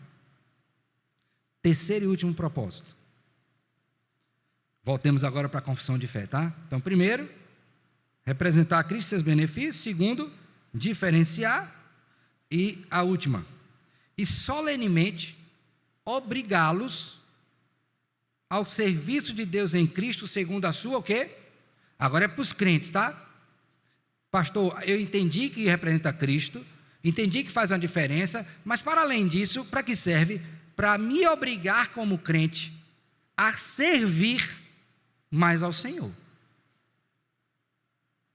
Terceiro e último propósito. Voltemos agora para a confissão de fé, tá? Então, primeiro, representar a Cristo e seus benefícios. Segundo, diferenciar. E a última, e solenemente obrigá-los ao serviço de Deus em Cristo, segundo a sua o quê? Agora é para os crentes, tá? Pastor, eu entendi que representa Cristo, Entendi que faz uma diferença, mas para além disso, para que serve? Para me obrigar como crente a servir mais ao Senhor.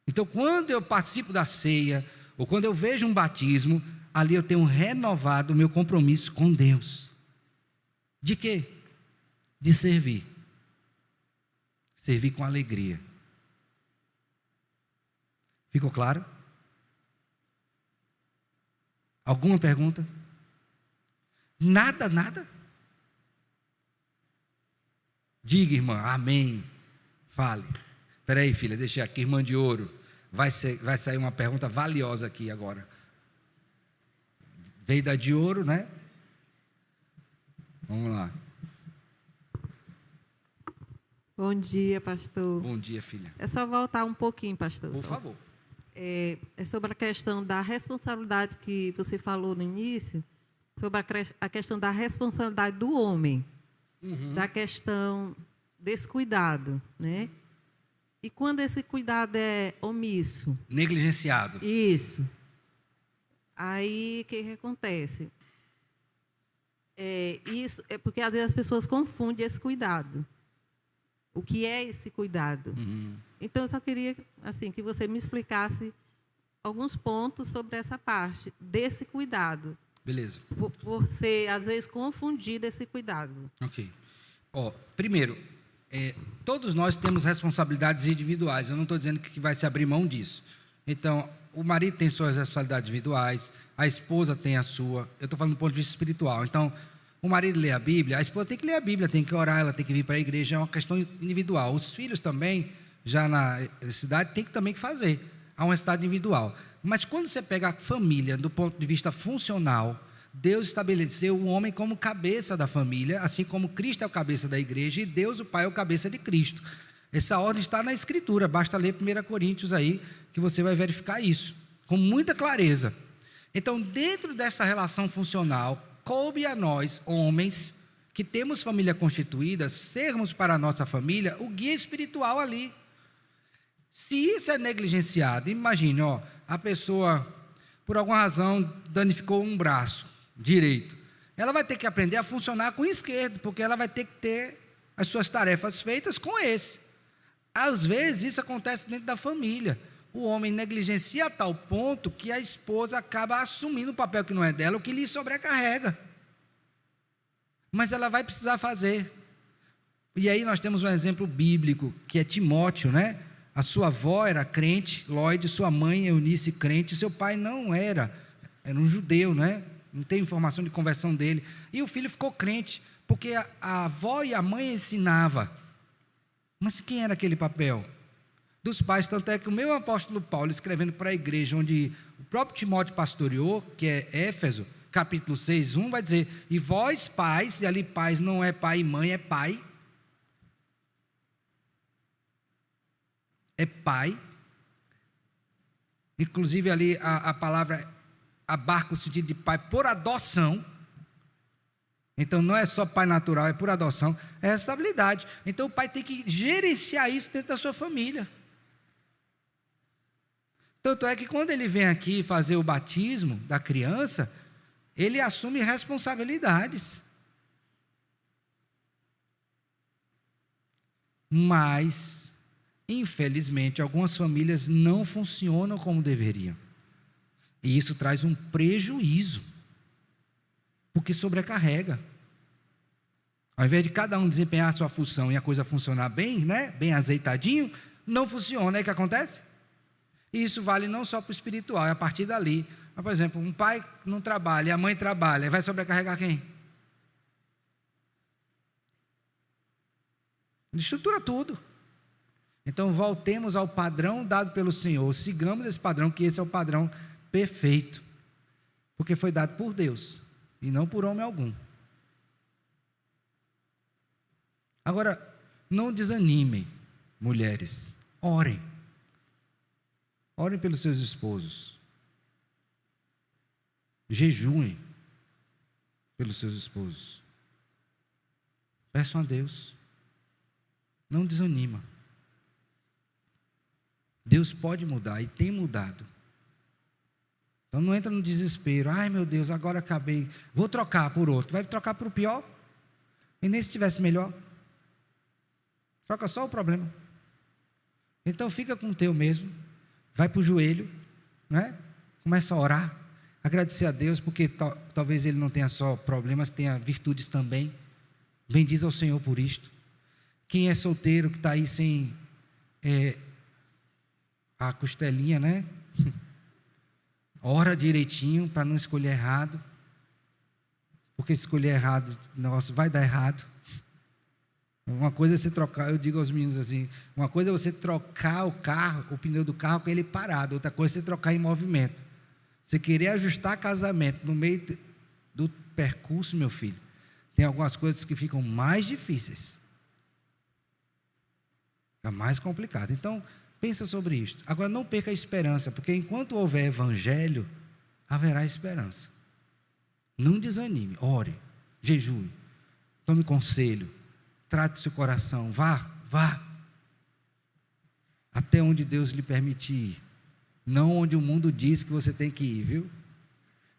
Então, quando eu participo da ceia, ou quando eu vejo um batismo, ali eu tenho renovado o meu compromisso com Deus. De quê? De servir. Servir com alegria. Ficou claro? Alguma pergunta? Nada? Diga, irmã, amém. Fale. Espera aí, filha, deixa aqui, irmã de ouro. Vai sair uma pergunta valiosa aqui agora. Veio da de ouro, né? Vamos lá. Bom dia, pastor. Bom dia, filha. É só voltar um pouquinho, pastor. Por favor. É sobre a questão da responsabilidade que você falou no início, sobre a questão da responsabilidade do homem, da questão desse cuidado, né? E quando esse cuidado é omisso? Negligenciado. Isso. Aí, o que acontece? Isso é porque, às vezes, as pessoas confundem esse cuidado. O que é esse cuidado? Então, eu só queria assim, que você me explicasse alguns pontos sobre essa parte desse cuidado. Beleza. Por ser, às vezes, confundido esse cuidado. Ok. Primeiro, todos nós temos responsabilidades individuais. Eu não estou dizendo que vai se abrir mão disso. Então, o marido tem suas responsabilidades individuais, a esposa tem a sua. Eu estou falando do ponto de vista espiritual. Então, o marido lê a Bíblia, a esposa tem que ler a Bíblia, tem que orar, ela tem que vir para a igreja, é uma questão individual. Os filhos também, já na cidade, tem que também fazer. Há um estado individual. Mas quando você pega a família do ponto de vista funcional, Deus estabeleceu o homem como cabeça da família, assim como Cristo é o cabeça da igreja e Deus, o Pai, é o cabeça de Cristo. Essa ordem está na Escritura, basta ler 1 Coríntios aí, que você vai verificar isso, com muita clareza. Então, dentro dessa relação funcional, coube a nós, homens, que temos família constituída, sermos para a nossa família o guia espiritual ali. Se isso é negligenciado, imagine, a pessoa, por alguma razão, danificou um braço direito. Ela vai ter que aprender a funcionar com o esquerdo, porque ela vai ter que ter as suas tarefas feitas com esse. Às vezes, isso acontece dentro da família. O homem negligencia a tal ponto que a esposa acaba assumindo o papel que não é dela, o que lhe sobrecarrega. Mas ela vai precisar fazer. E aí nós temos um exemplo bíblico, que é Timóteo, né? A sua avó era crente, Lloyd, sua mãe Eunice crente, seu pai não era um judeu, né? Não tem informação de conversão dele. E o filho ficou crente, porque a avó e a mãe ensinavam. Mas quem era aquele papel? Dos pais, tanto é que o meu apóstolo Paulo, escrevendo para a igreja onde o próprio Timóteo pastoreou, que é Éfeso, capítulo 6, 1, vai dizer, e vós pais, e ali pais não é pai e mãe, é pai. É pai. Inclusive ali a palavra abarca o sentido de pai por adoção. Então não é só pai natural, é por adoção, é responsabilidade. Então o pai tem que gerenciar isso dentro da sua família. Tanto é que quando ele vem aqui fazer o batismo da criança, ele assume responsabilidades. Mas, infelizmente, algumas famílias não funcionam como deveriam. E isso traz um prejuízo, porque sobrecarrega. Ao invés de cada um desempenhar a sua função e a coisa funcionar bem, né, bem azeitadinho, não funciona. É o que acontece? E isso vale não só para o espiritual, é a partir dali. Mas, por exemplo, um pai não trabalha, a mãe trabalha, vai sobrecarregar quem? Estrutura tudo. Então, voltemos ao padrão dado pelo Senhor, sigamos esse padrão, que esse é o padrão perfeito, porque foi dado por Deus, e não por homem algum. Agora, não desanimem, mulheres, orem. Orem pelos seus esposos. Jejuem pelos seus esposos. Peçam a Deus. Não desanima. Deus pode mudar e tem mudado. Então não entra no desespero. Ai meu Deus, agora acabei. Vou trocar por outro. Vai trocar por o pior? E nem se tivesse melhor. Troca só o problema. Então fica com o teu mesmo. Vai para o joelho, né? Começa a orar. Agradecer a Deus, porque talvez Ele não tenha só problemas, tenha virtudes também. Bendiz ao Senhor por isto. Quem é solteiro, que está aí sem a costelinha, né? Ora direitinho para não escolher errado. Porque se escolher errado, nossa, vai dar errado. Uma coisa é você trocar, eu digo aos meninos assim, uma coisa é você trocar o carro, o pneu do carro com ele parado, outra coisa é você trocar em movimento. Você querer ajustar casamento no meio do percurso, meu filho, tem algumas coisas que ficam mais difíceis. É mais complicado. Então, pensa sobre isso. Agora, não perca a esperança, porque enquanto houver evangelho, haverá esperança. Não desanime, ore, jejue, tome conselho, trate seu coração, vá. Até onde Deus lhe permitir. Não onde o mundo diz que você tem que ir, viu?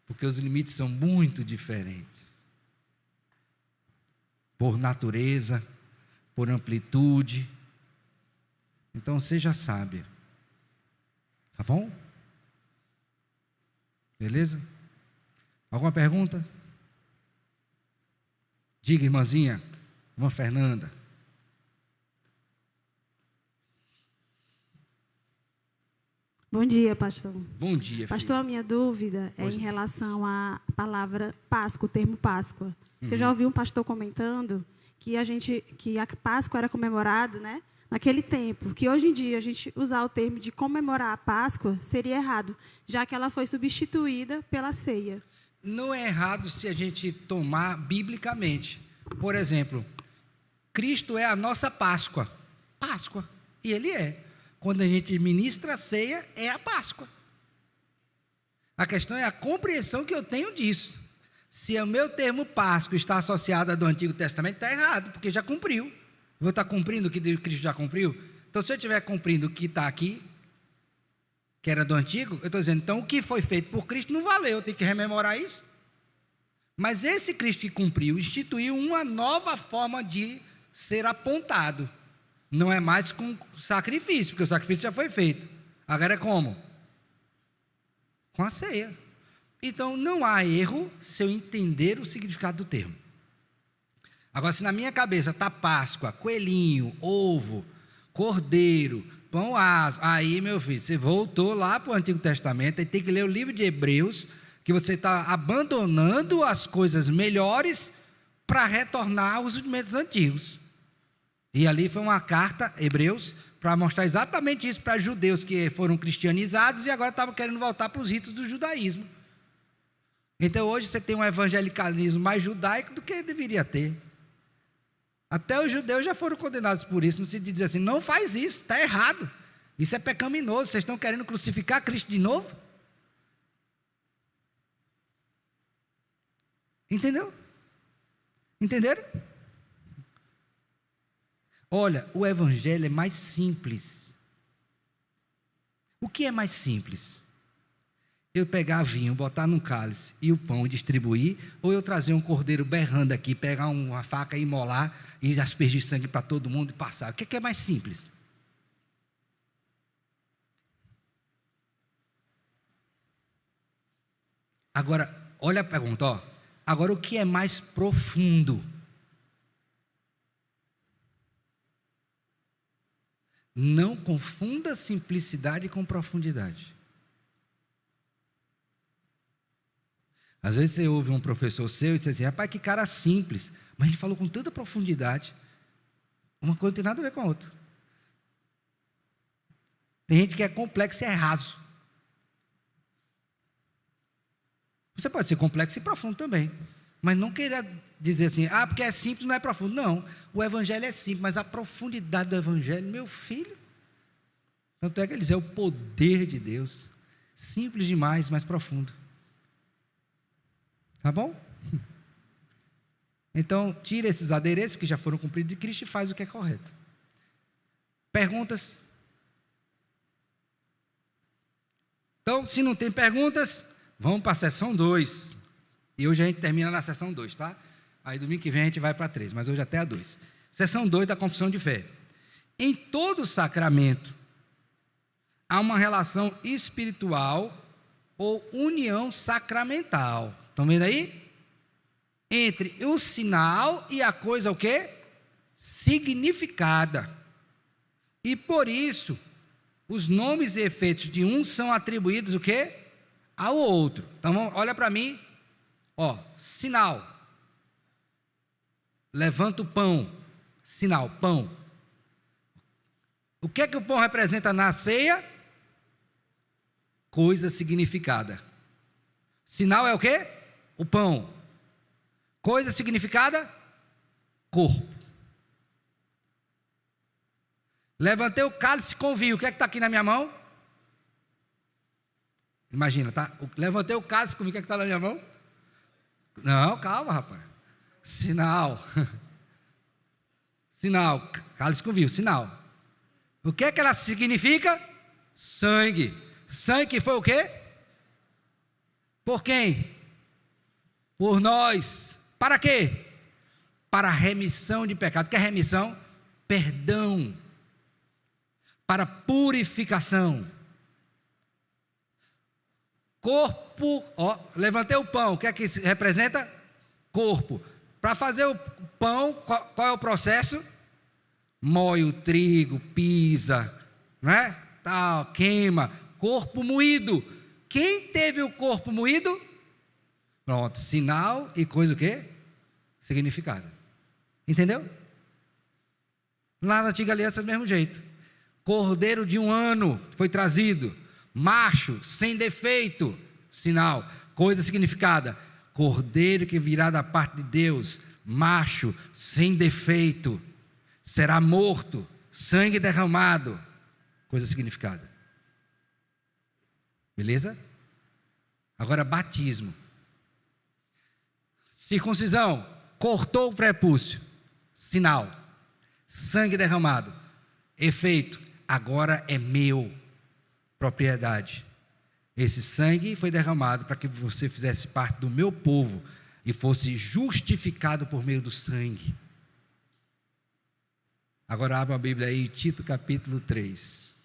Porque os limites são muito diferentes. Por natureza, por amplitude. Então seja sábia. Tá bom? Beleza? Alguma pergunta? Diga, irmãzinha, irmã Fernanda. Bom dia, pastor. Bom dia, Pastor, a minha dúvida é em relação à palavra Páscoa, o termo Páscoa. Eu já ouvi um pastor comentando que a Páscoa era comemorada, né, naquele tempo, que hoje em dia a gente usar o termo de comemorar a Páscoa seria errado, já que ela foi substituída pela ceia. Não é errado se a gente tomar biblicamente. Por exemplo, Cristo é a nossa Páscoa. Páscoa. E Ele é. Quando a gente ministra a ceia, é a Páscoa. A questão é a compreensão que eu tenho disso. Se o meu termo Páscoa está associado ao do Antigo Testamento, está errado, porque já cumpriu. Vou estar cumprindo o que Cristo já cumpriu? Então, se eu estiver cumprindo o que está aqui, que era do Antigo, eu estou dizendo, então o que foi feito por Cristo não valeu, eu tenho que rememorar isso. Mas esse Cristo que cumpriu, instituiu uma nova forma de ser apontado. Não é mais com sacrifício, porque o sacrifício já foi feito. Agora é como? Com a ceia. Então, não há erro se eu entender o significado do termo. Agora, se na minha cabeça está Páscoa, coelhinho, ovo, cordeiro, pão aso, aí, meu filho, você voltou lá para o Antigo Testamento e tem que ler o livro de Hebreus, que você está abandonando as coisas melhores para retornar aos rudimentos antigos. E ali foi uma carta, Hebreus, para mostrar exatamente isso para judeus que foram cristianizados e agora estavam querendo voltar para os ritos do judaísmo. Então hoje você tem um evangelicalismo mais judaico do que deveria ter. Até os judeus já foram condenados por isso, no sentido de dizer assim, não faz isso, está errado. Isso é pecaminoso, vocês estão querendo crucificar Cristo de novo? Entendeu? Entenderam? Olha, o evangelho é mais simples. O que é mais simples? Eu pegar vinho, botar num cálice e o pão e distribuir, ou eu trazer um cordeiro berrando aqui, pegar uma faca e imolar e aspergir sangue para todo mundo e passar? O que é mais simples? Agora, olha a pergunta, ó. Agora, o que é mais profundo? Não confunda simplicidade com profundidade. Às vezes você ouve um professor seu e diz assim, rapaz, que cara simples, mas ele falou com tanta profundidade. Uma coisa não tem nada a ver com a outra. Tem gente que é complexo e é raso. Você pode ser complexo e profundo também, mas não queira dizer assim, porque é simples, não é profundo. Não, o evangelho é simples, mas a profundidade do evangelho, meu filho, tanto é que ele diz, é o poder de Deus, simples demais, mas profundo. Tá bom? Então, tira esses adereços que já foram cumpridos de Cristo e faz o que é correto. Perguntas? Então, se não tem perguntas, vamos para a sessão 2. E hoje a gente termina na sessão 2, tá? Aí domingo que vem a gente vai para a 3, mas hoje até a 2. Sessão 2 da confissão de fé. Em todo sacramento, há uma relação espiritual ou união sacramental. Estão vendo aí? Entre o sinal e a coisa o quê? Significada. E por isso, os nomes e efeitos de um são atribuídos o quê? Ao outro. Então, olha para mim. Ó, sinal. Levanta o pão. Sinal, pão. O que é que o pão representa na ceia? Coisa significada. Sinal é o quê? O pão. Coisa significada? Corpo. Levantei o cálice com vinho. O que é que está aqui na minha mão? Imagina, tá? Levantei o cálice com vinho. O que é que está na minha mão? Não, calma, rapaz. Sinal. Sinal. Cálice com vinho, sinal. O que é que ela significa? Sangue. Sangue que foi o quê? Por quem? Por nós. Para quê? Para a remissão de pecado. O que é remissão? Perdão. Para purificação. Corpo, ó, levantei o pão, o que é que representa? Corpo. Para fazer o pão, qual é o processo? Moe o trigo, pisa, não é? Tal, queima, corpo moído. Quem teve o corpo moído? Pronto, sinal e coisa o quê? Significado. Entendeu? Lá na antiga aliança do mesmo jeito. Cordeiro de 1 ano foi trazido. Macho, sem defeito, sinal, coisa significada. Cordeiro que virá da parte de Deus, macho, sem defeito, será morto, sangue derramado, coisa significada. Beleza? Agora, batismo. Circuncisão, cortou o prepúcio, sinal, sangue derramado, efeito, agora é meu. Propriedade. Esse sangue foi derramado para que você fizesse parte do meu povo e fosse justificado por meio do sangue. Agora abra a Bíblia aí, Tito capítulo 3.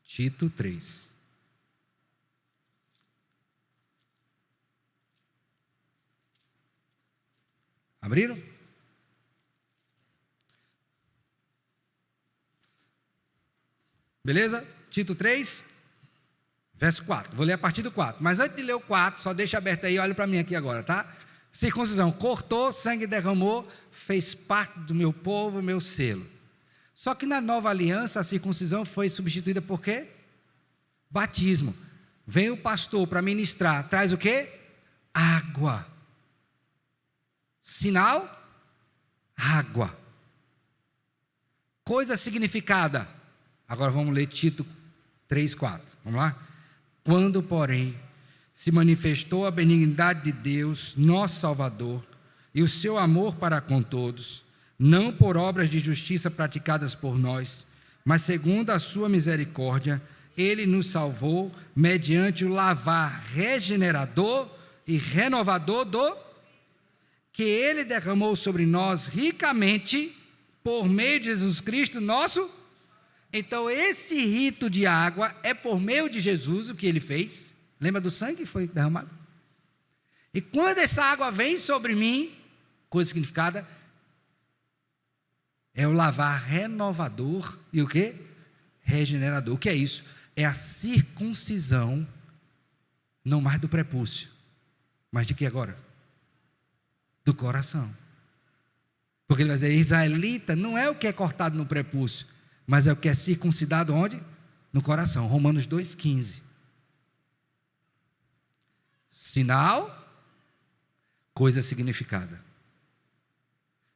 Tito 3. Abriram? Beleza? Tito 3, verso 4. Vou ler a partir do 4. Mas antes de ler o 4, só deixa aberto aí, olha para mim aqui agora, tá? Circuncisão, cortou, sangue derramou, fez parte do meu povo, meu selo. Só que na nova aliança, a circuncisão foi substituída por quê? Batismo. Vem o pastor para ministrar, traz o quê? Água. Sinal? Água. Coisa significada. Agora vamos ler Tito 3:4. Vamos lá? Quando, porém, se manifestou a benignidade de Deus, nosso Salvador, e o seu amor para com todos, não por obras de justiça praticadas por nós, mas segundo a sua misericórdia, ele nos salvou mediante o lavar regenerador e renovador que ele derramou sobre nós ricamente por meio de Jesus Cristo, nosso. Então, esse rito de água é por meio de Jesus, o que ele fez. Lembra do sangue que foi derramado? E quando essa água vem sobre mim, coisa significada, é o lavar renovador e o que? Regenerador. O que é isso? É a circuncisão, não mais do prepúcio, mas de que agora? Do coração. Porque ele vai dizer, israelita não é o que é cortado no prepúcio, mas é o que é circuncidado onde? No coração. Romanos 2,15. Sinal, coisa significada.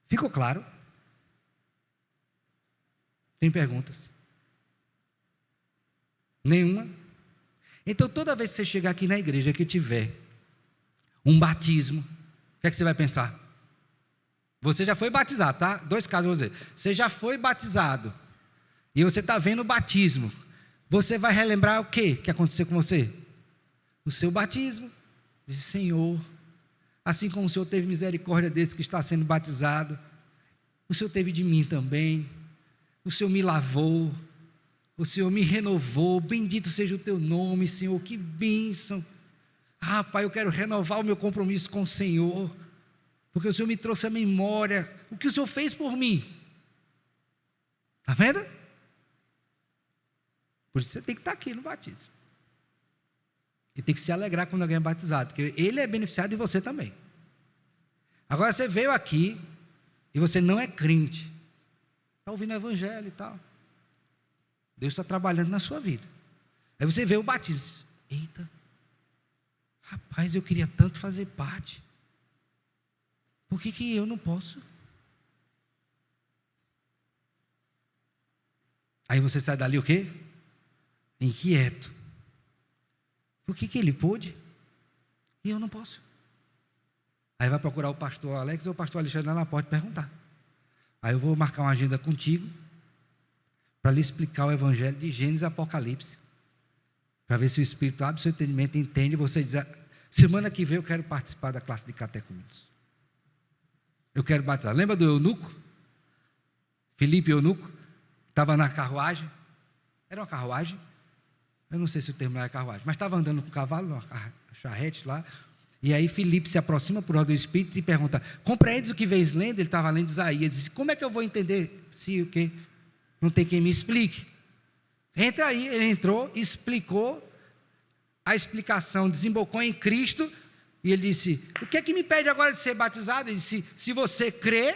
Ficou claro? Tem perguntas? Nenhuma? Então, toda vez que você chegar aqui na igreja que tiver um batismo, o que é que você vai pensar? Você já foi batizado, tá? 2 casos eu vou dizer. Você já foi batizado e você está vendo o batismo. Você vai relembrar o quê que aconteceu com você? o seu batismo. Disse: Senhor, assim como o Senhor teve misericórdia desse que está sendo batizado, o Senhor teve de mim também. O Senhor me lavou, o Senhor me renovou. Bendito seja o teu nome, Senhor, que bênção. Ah, Pai, eu quero renovar o meu compromisso com o Senhor, porque o Senhor me trouxe à memória o que o Senhor fez por mim. Está vendo? Por isso você tem que estar aqui no batismo. E tem que se alegrar quando alguém é batizado, porque ele é beneficiado e você também. Agora você veio aqui e você não é crente, está ouvindo o evangelho e tal. Deus está trabalhando na sua vida. Aí você vê o batismo. Eita, rapaz, eu queria tanto fazer parte. Por que eu não posso? Aí você sai dali o quê? Inquieto. Por que ele pôde e eu não posso? Aí vai procurar o pastor Alex ou o pastor Alexandre lá na porta perguntar. Aí eu vou marcar uma agenda contigo para lhe explicar o evangelho de Gênesis e Apocalipse, para ver se o Espírito abre o seu entendimento, entende, e você diz: semana que vem eu quero participar da classe de catecúmenos. Eu quero batizar. Lembra do eunuco? Filipe eunuco? Estava na carruagem. Era uma carruagem? Eu não sei se o termo é carruagem, mas estava andando com o cavalo, uma charrete lá. E aí Filipe se aproxima por ordem do Espírito e pergunta: compreendes o que vês lendo? Ele estava lendo Isaías. Disse: como é que eu vou entender se o quê? Não tem quem me explique. Entra aí. Ele entrou, explicou. A explicação desembocou em Cristo. E ele disse: o que é que me pede agora de ser batizado? Ele disse: se você crê,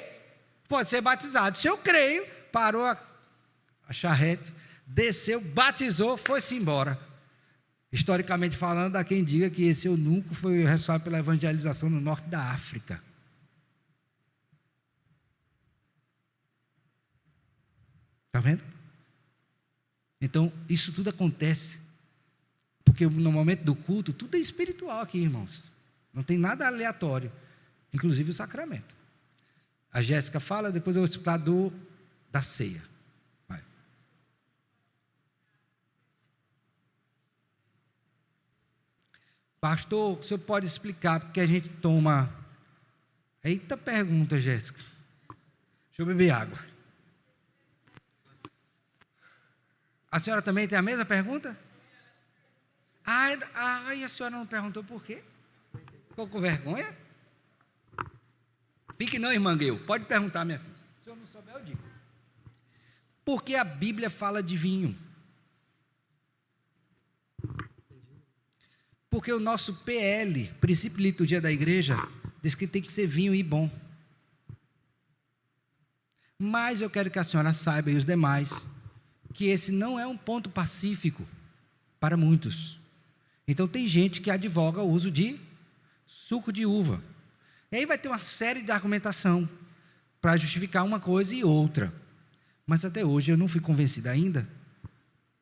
pode ser batizado. Se eu creio, parou a charrete, desceu, batizou, foi-se embora. Historicamente falando, há quem diga que esse eunuco foi o responsável pela evangelização no norte da África. Está vendo? Então, isso tudo acontece, porque no momento do culto, tudo é espiritual aqui, irmãos. Não tem nada aleatório, inclusive o sacramento. A Jéssica fala, depois eu vou explicar da ceia. Vai. Pastor, o senhor pode explicar porque a gente toma... Eita pergunta, Jéssica. Deixa eu beber água. A senhora também tem a mesma pergunta? Ai, a senhora não perguntou por quê? Ficou com vergonha? Fique não, irmã Gueu. Pode perguntar, minha filha. Se o senhor não souber, eu digo. Porque a Bíblia fala de vinho. Porque o nosso PL, princípio de liturgia da igreja, diz que tem que ser vinho e bom. Mas eu quero que a senhora saiba, e os demais, que esse não é um ponto pacífico para muitos. Então tem gente que advoga o uso de suco de uva. E aí vai ter uma série de argumentação para justificar uma coisa e outra. Mas até hoje eu não fui convencido ainda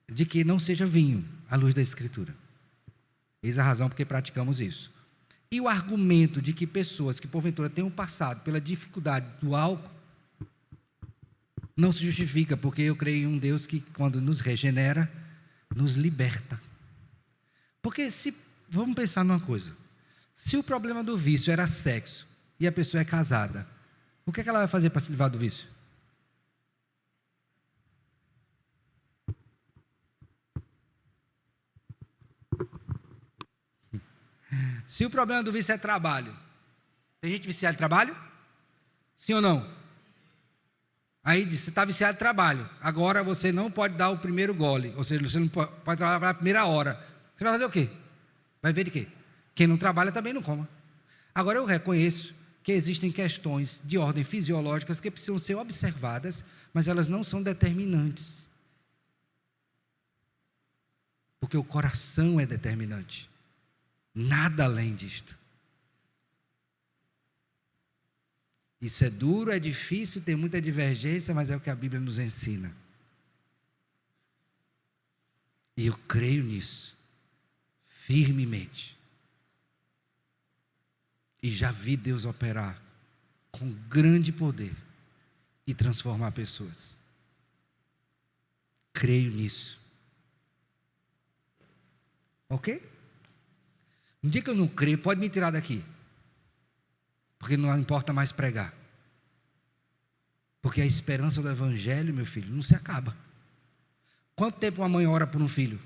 de que não seja vinho, à luz da Escritura. Eis a razão porque praticamos isso. E o argumento de que pessoas que porventura tenham passado pela dificuldade do álcool, não se justifica, porque eu creio em um Deus que, quando nos regenera, nos liberta. Porque vamos pensar numa coisa, se o problema do vício era sexo, e a pessoa é casada, o que é que ela vai fazer para se livrar do vício? Se o problema do vício é trabalho, tem gente viciada em trabalho? Sim ou não? Aí diz: você está viciado em trabalho, agora você não pode dar o primeiro gole, ou seja, você não pode trabalhar a primeira hora. Você vai fazer o quê? Vai ver de quê? Quem não trabalha também não coma. Agora eu reconheço que existem questões de ordem fisiológicas que precisam ser observadas, mas elas não são determinantes. Porque o coração é determinante. Nada além disto. Isso é duro, é difícil, tem muita divergência, mas é o que a Bíblia nos ensina. E eu creio nisso, firmemente. E já vi Deus operar com grande poder e transformar pessoas. Creio nisso. Ok? No dia que eu não creio, pode me tirar daqui. Porque não importa mais pregar. Porque a esperança do evangelho, meu filho, não se acaba. Quanto tempo uma mãe ora por um filho?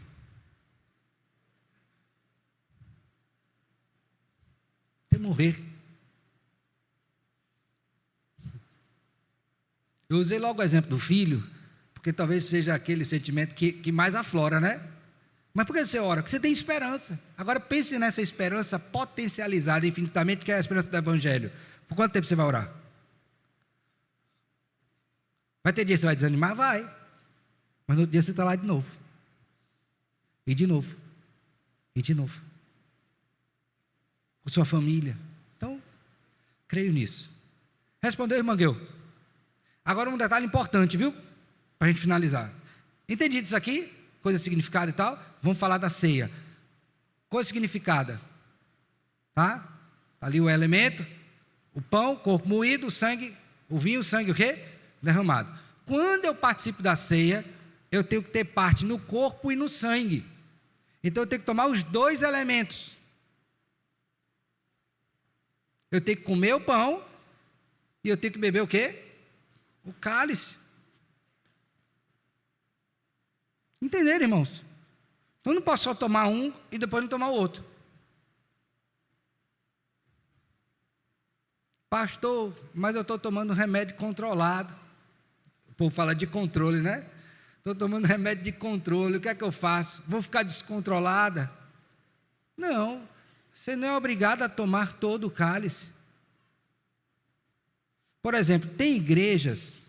Até morrer. Eu usei logo o exemplo do filho, porque talvez seja aquele sentimento que mais aflora, né? Mas por que você ora? Porque você tem esperança. Agora pense nessa esperança potencializada infinitamente, que é a esperança do evangelho. Por quanto tempo você vai orar? Vai ter dia que você vai desanimar? Vai. Mas no outro dia você está lá de novo. E de novo. E de novo. Com sua família. Então, creio nisso. Respondeu, irmã Guel? Agora um detalhe importante, viu? Para a gente finalizar. Entendido isso aqui? Coisa significada e tal? Vamos falar da ceia. Coisa significada. Tá? Ali o elemento, o pão, o corpo moído, o sangue, o vinho, o sangue, o quê? Derramado. Quando eu participo da ceia, eu tenho que ter parte no corpo e no sangue. Então eu tenho que tomar os dois elementos. Eu tenho que comer o pão e eu tenho que beber o quê? O cálice. Entenderam, irmãos? Então eu não posso só tomar um e depois não tomar o outro. Pastor, mas eu estou tomando remédio controlado. O povo fala de controle, né? Estou tomando remédio de controle, o que é que eu faço? Vou ficar descontrolada? Não, você não é obrigado a tomar todo o cálice. Por exemplo, tem igrejas,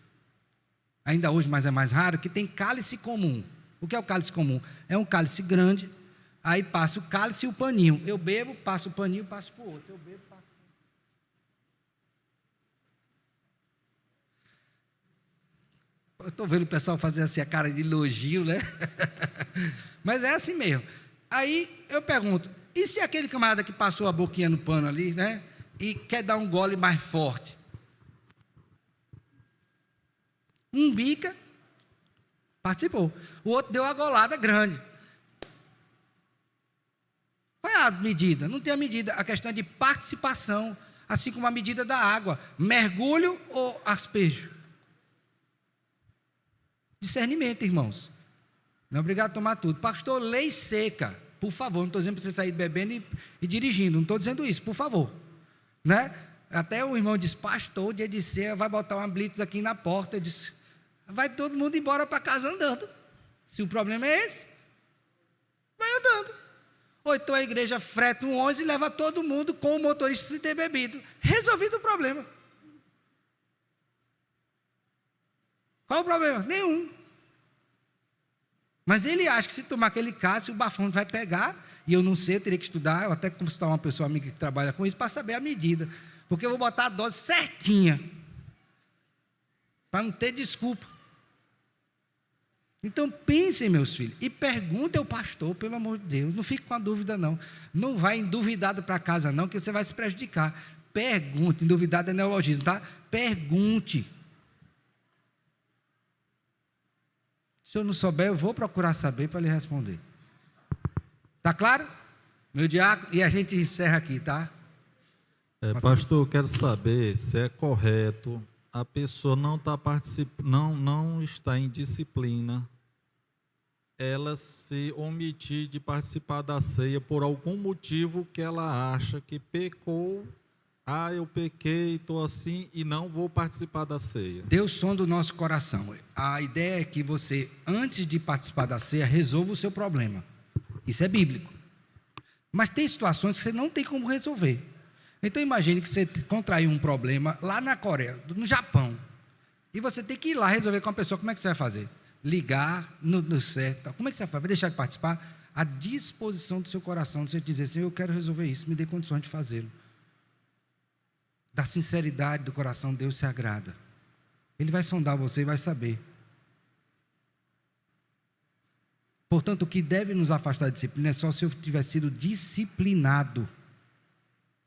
ainda hoje, mas é mais raro, que tem cálice comum. O que é o cálice comum? É um cálice grande, aí passa o cálice e o paninho. Eu bebo, passo o paninho, passo para o outro. Eu bebo, passo. Eu estou vendo o pessoal fazer assim a cara de elogio, né? Mas é assim mesmo. Aí eu pergunto, e se aquele camarada que passou a boquinha no pano ali, né? E quer dar um gole mais forte? Um bica, participou. O outro deu a golada grande. Qual é a medida? Não tem a medida. A questão é de participação, assim como a medida da água. Mergulho ou aspejo? Discernimento, irmãos. Não é obrigado a tomar tudo. Pastor, lei seca. Por favor, não estou dizendo para você sair bebendo e dirigindo. Não estou dizendo isso, por favor. Né? Até o irmão disse, pastor, dia de ceia vai botar uma blitz aqui na porta. Eu disse, vai todo mundo embora para casa andando. Se o problema é esse, vai andando. Ou então a igreja freta um 11 e leva todo mundo com o motorista sem ter bebido. Resolvido o problema. Qual o problema? Nenhum. Mas ele acha que se tomar aquele cálice, o bafão vai pegar, e eu não sei, eu teria que estudar, eu até consultar uma pessoa amiga que trabalha com isso, para saber a medida. Porque eu vou botar a dose certinha, para não ter desculpa. Então pensem, meus filhos, e perguntem ao pastor, pelo amor de Deus, não fique com a dúvida não. Não vai enduvidado para casa não, que você vai se prejudicar. Pergunte, enduvidado é neologismo, tá? Pergunte. Se eu não souber, eu vou procurar saber para lhe responder. Tá claro? Meu diácono, e a gente encerra aqui, tá? Pastor, eu quero saber se é correto a pessoa não está em disciplina, ela se omitir de participar da ceia por algum motivo que ela acha que pecou. Eu pequei, estou assim e não vou participar da ceia. Deus sonda o nosso coração. A ideia é que você, antes de participar da ceia, resolva o seu problema. Isso é bíblico. Mas tem situações que você não tem como resolver. Então imagine que você contraiu um problema lá na Coreia, no Japão, e você tem que ir lá resolver com a pessoa. Como é que você vai fazer? Ligar no certo. Como é que você vai fazer? Vai deixar de participar? A disposição do seu coração, de você dizer assim, eu quero resolver isso, me dê condições de fazê-lo. Da sinceridade do coração, Deus se agrada. Ele vai sondar você e vai saber. Portanto, o que deve nos afastar da disciplina é só se eu tiver sido disciplinado.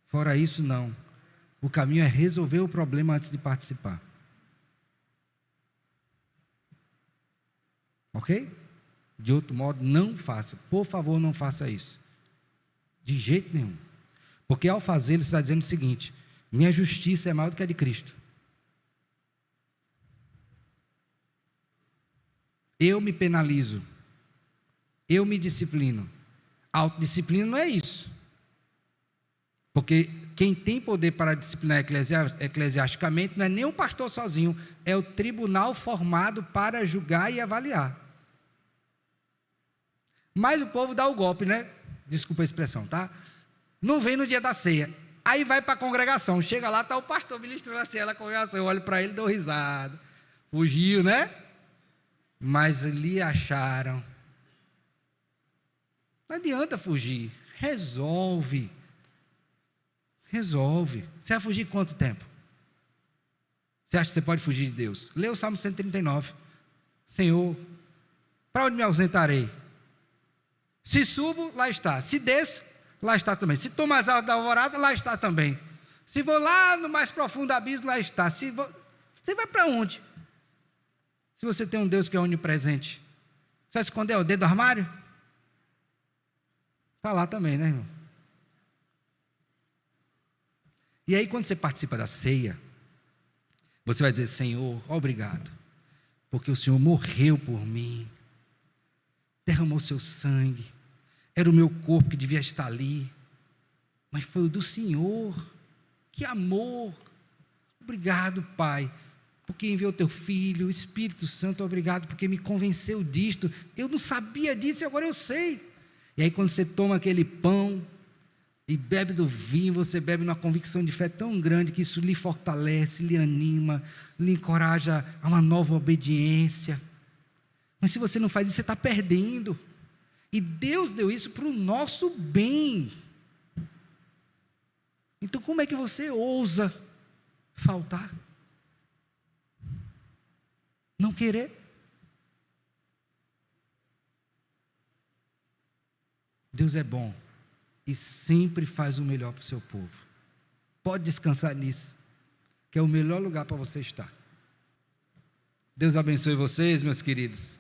Fora isso, não. O caminho é resolver o problema antes de participar. Ok? De outro modo, não faça. Por favor, não faça isso. De jeito nenhum. Porque ao fazer, ele está dizendo o seguinte: minha justiça é maior do que a de Cristo. Eu me penalizo. Eu me disciplino. Autodisciplina não é isso. Porque quem tem poder para disciplinar eclesiasticamente não é nem o pastor sozinho, é o tribunal formado para julgar e avaliar. Mas o povo dá o golpe, né? Desculpa a expressão, tá? Não vem no dia da ceia. Aí vai para a congregação. Chega lá, está o pastor ministrando a ceia na congregação. Eu olho para ele e dou risada. Fugiu, né? Mas lhe acharam. Não adianta fugir. Resolve. Resolve. Você vai fugir quanto tempo? Você acha que você pode fugir de Deus? Lê o Salmo 139. Senhor, para onde me ausentarei? Se subo, lá está. Se desço, lá está também. Se tomo as asas da alvorada, lá está também. Se vou lá no mais profundo abismo, lá está. Você vai para onde? Se você tem um Deus que é onipresente, você vai esconder o dedo do armário? Está lá também, né, irmão? E aí, quando você participa da ceia, você vai dizer: Senhor, obrigado, porque o Senhor morreu por mim, derramou seu sangue, era o meu corpo que devia estar ali, mas foi o do Senhor. Que amor! Obrigado, Pai, porque enviou teu Filho, o Espírito Santo. Obrigado porque me convenceu disto. Eu não sabia disso e agora eu sei. E aí, quando você toma aquele pão e bebe do vinho, você bebe numa convicção de fé tão grande que isso lhe fortalece, lhe anima, lhe encoraja a uma nova obediência. Mas se você não faz isso, você está perdendo. E Deus deu isso para o nosso bem. Então, como é que você ousa faltar? Não querer? Deus é bom e sempre faz o melhor para o seu povo. Pode descansar nisso, que é o melhor lugar para você estar. Deus abençoe vocês, meus queridos.